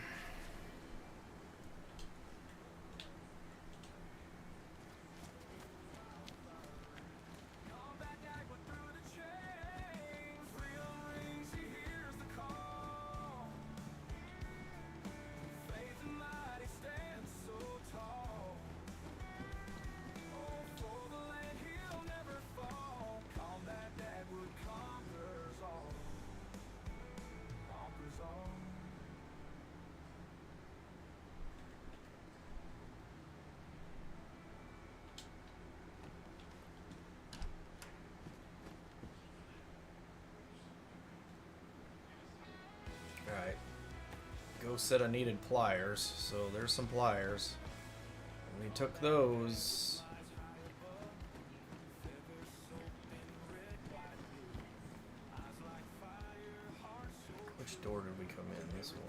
Alright. Go said I needed pliers, so there's some pliers. And we took those. Which door did we come in? This one.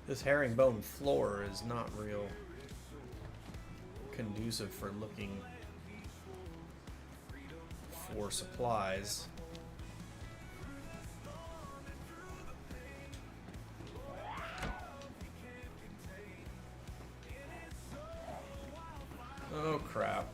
This herringbone floor is not real conducive for looking for supplies. Oh crap.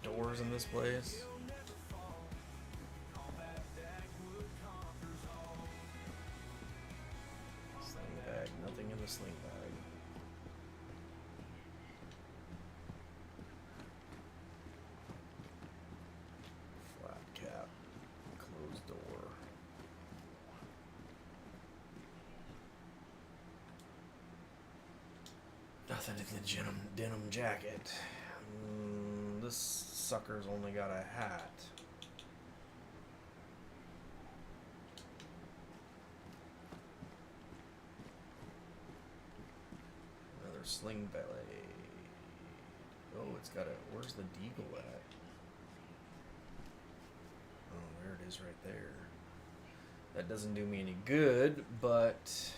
Doors in this place. Sling bag, nothing in the sling bag. Flat cap, closed door. Nothing in the denim jacket. This sucker's only got a hat. Another sling blade. Oh, it's got a. Where's the deagle at? Oh, there it is, right there. That doesn't do me any good, but.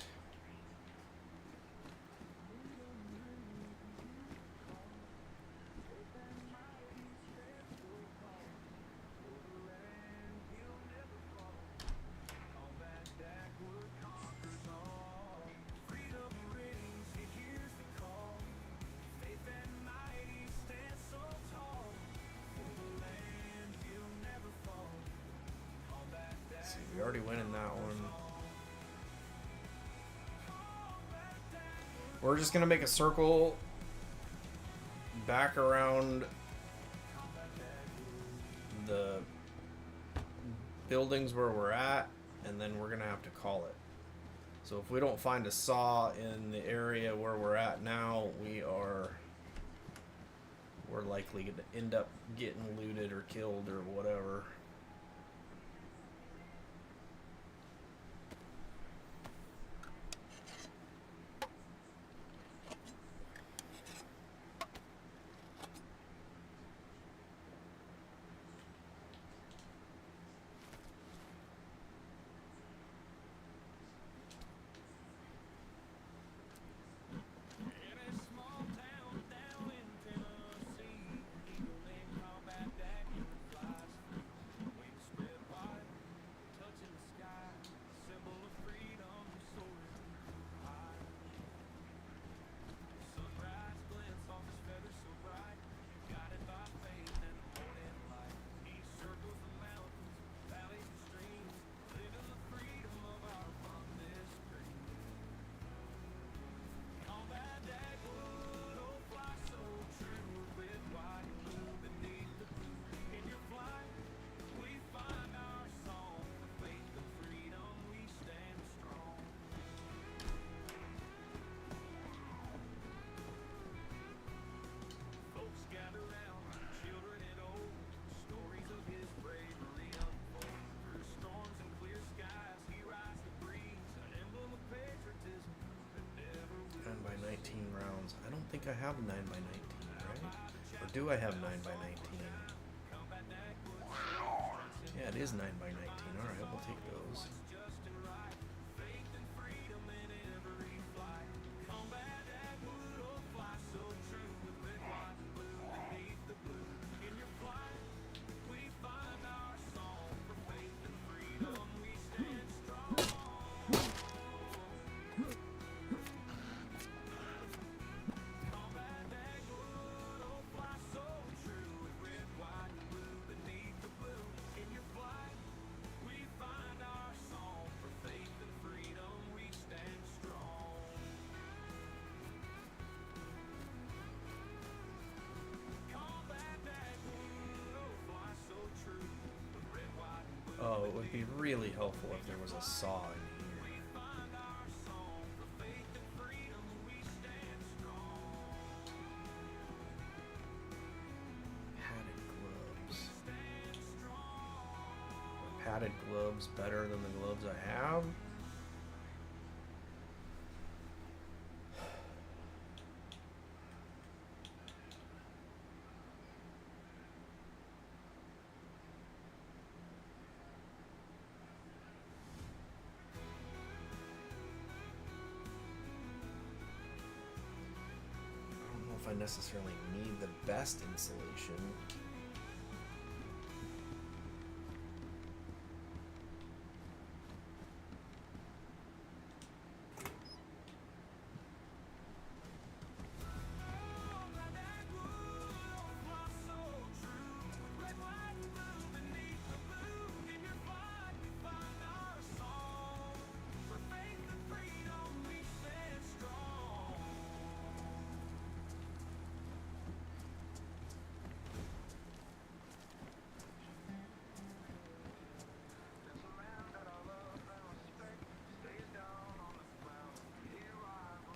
We already went in that one. We're just gonna make a circle back around the buildings where we're at, and then we're gonna have to call it. So if we don't find a saw in the area where we're at now, we're likely gonna end up getting looted or killed or whatever. Rounds. I don't think I have 9x19, right? Or do I have 9x19? Yeah, it is 9x19. Alright, we'll take those. Oh, it would be really helpful if there was a saw in here. Padded gloves. Are padded gloves better than the gloves I have? I necessarily need the best insulation.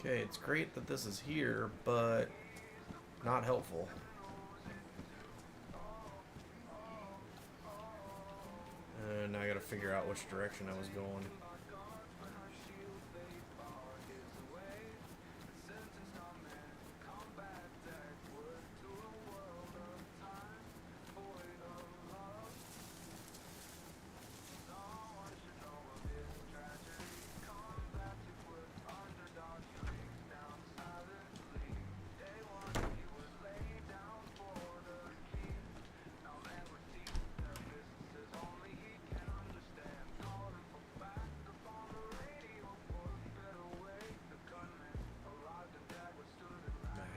Okay, it's great that this is here, but not helpful. And now I gotta figure out which direction I was going.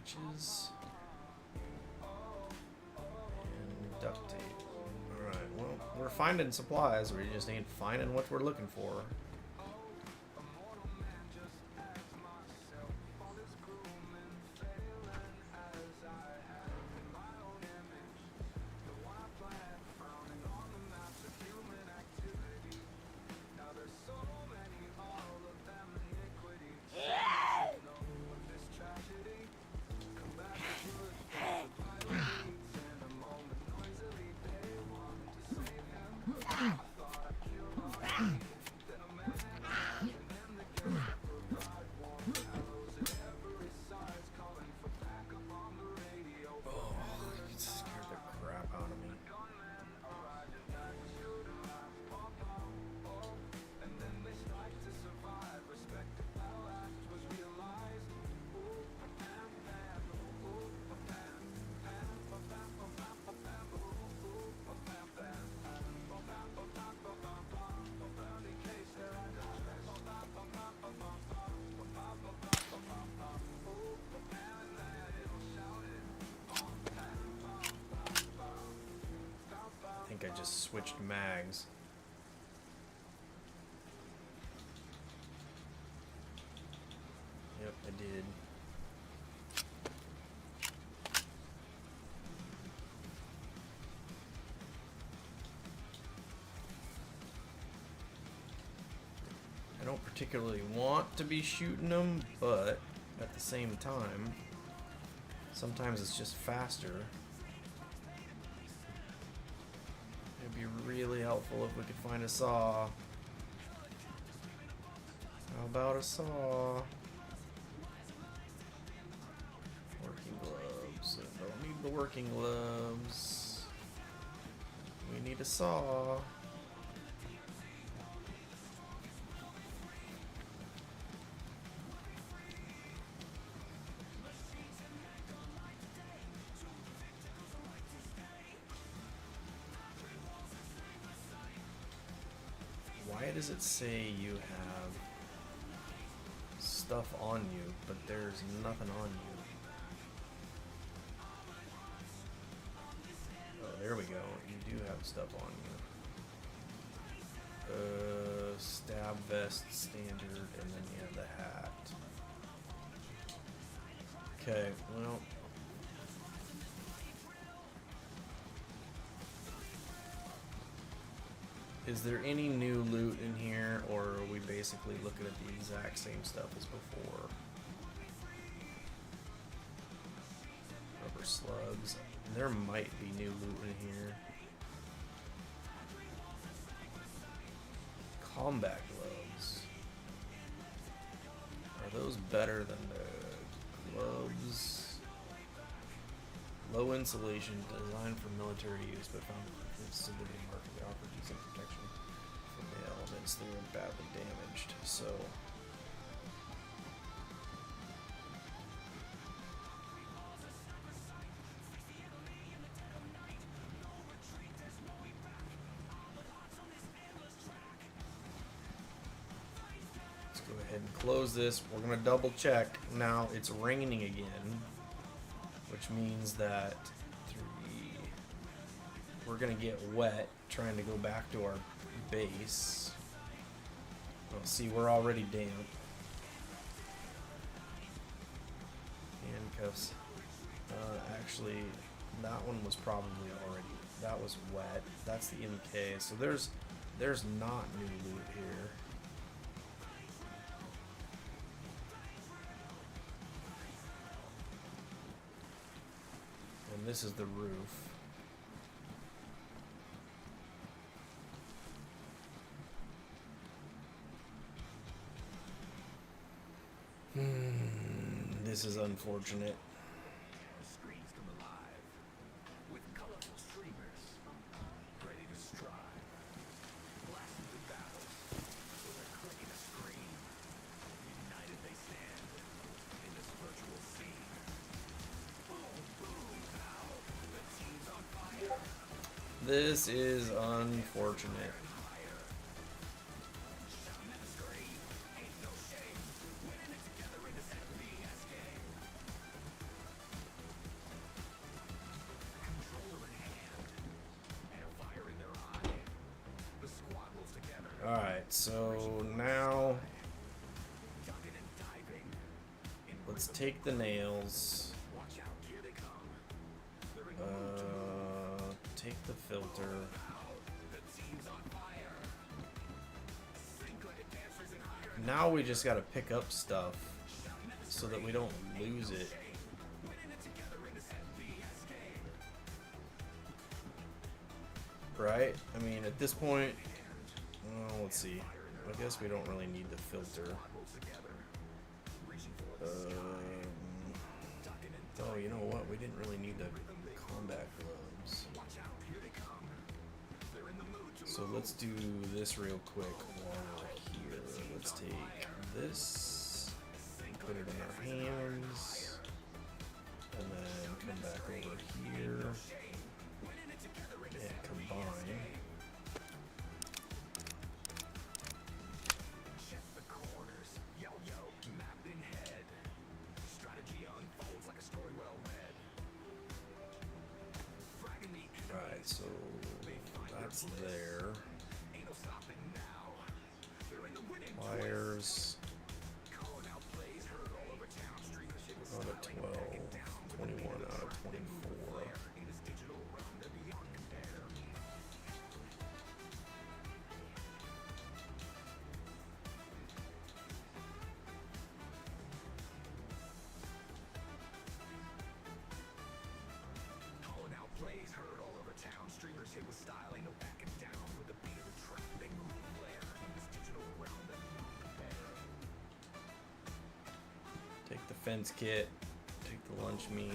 matches. And duct tape. Alright, well, we're finding supplies. We just ain't finding what we're looking for. I just switched mags. Yep, I did. I don't particularly want to be shooting them, but at the same time, sometimes it's just faster. It'd be really helpful if we could find a saw. How about a saw? Working gloves. I don't need the working gloves. We need a saw. Why does it say you have stuff on you, but there's nothing on you? Oh, there we go. You do have stuff on you. Stab vest standard, and then you have the hat. Okay, well. Is there any new loot in here, or are we basically looking at the exact same stuff as before? Rubber slugs. There might be new loot in here. Combat gloves. Are those better than the gloves? Low insulation, designed for military use, but found in civilian market. They offer decent protection from the elements. They were badly damaged, so. Let's go ahead and close this. We're gonna double check. Now it's raining again, which means that we're gonna get wet trying to go back to our base. Well, see, we're already damp. Handcuffs. Actually, that one was probably already. That was wet. That's the MK. So there's not new loot here. And this is the roof. This is unfortunate.
The screens come alive with colorful streamers ready to strike. Blasting the battles so they're clicking a screen. United they stand in this virtual scene. Boom, boom, pow. The team's on fire.
This is unfortunate. so now let's take the nails, take the filter, now we just gotta pick up stuff so that we don't lose it. Right? I mean, at this point, let's see. I guess we don't really need the filter. Oh, you know what? We didn't really need the combat gloves. So let's do this real quick while we're here. Let's take this, put it in our hands, and then come back over here and combine. Alright, so that's there. Wires. Out of 12, 21 out of 24. Take the fence kit, take the lunch meat.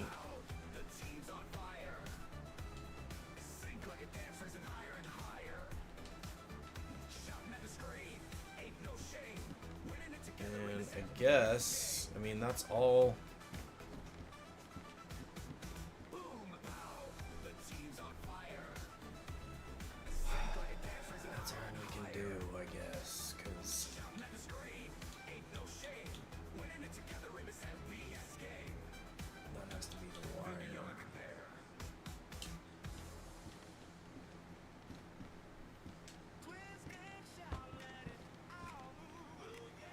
And I guess, I mean, that's all. That's all we can do, I guess, because that has to be the wire.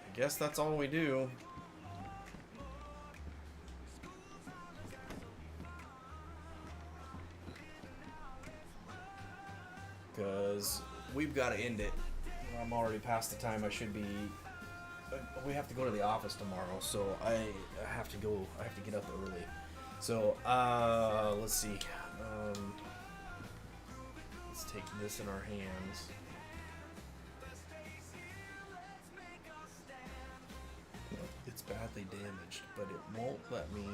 I guess that's all we do. Because we've got to end it. I'm already past the time I should be. We have to go to the office tomorrow, so I have to go. I have to get up early. So let's see. Let's take this in our hands. It's badly damaged, but it won't let me.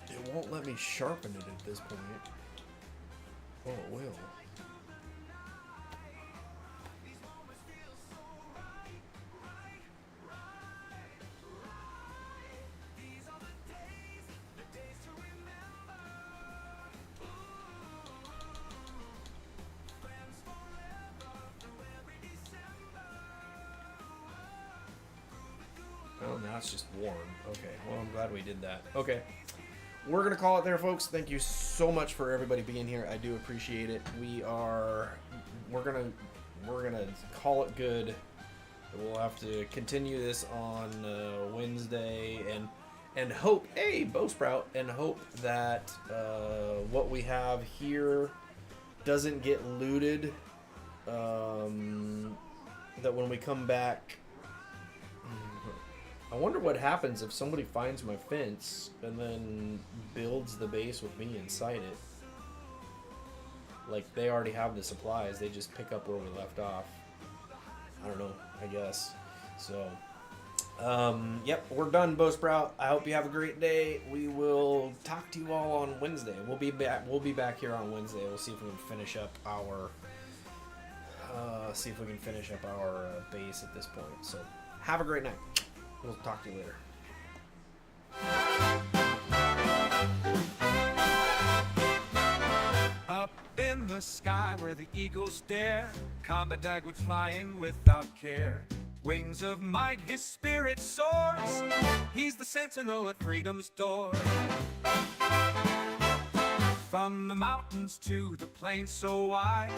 It won't let me sharpen it at this point. Oh, it will. Oh, now it's just warm. Okay, well, I'm glad we did that. Okay, we're gonna call it there, folks. Thank you so much for everybody being here. I do appreciate it. We're gonna call it good. We'll have to continue this on Wednesday and hope, hey, Bow Sprout, and hope that what we have here doesn't get looted. That when we come back. I wonder what happens if somebody finds my fence and then builds the base with me inside it. Like, they already have the supplies, they just pick up where we left off. I don't know, I guess. So, yep, we're done, Bow Sprout. I hope you have a great day. We will talk to you all on Wednesday. We'll be back here on Wednesday. We'll see if we can finish up our base at this point. So, have a great night. We'll talk to you later.
Up in the sky where the eagles dare, combat dagwood flying without care. Wings of might, his spirit soars. He's the sentinel at freedom's door. From the mountains to the plains so wide,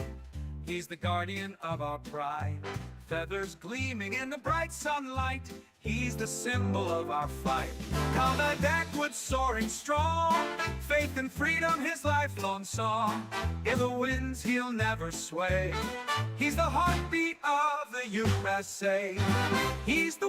He's the guardian of our pride, feathers gleaming in the bright sunlight. He's the symbol of our fight. Combat backward, soaring strong, faith and freedom his lifelong song. In the winds he'll never sway. He's the heartbeat of the USA. He's the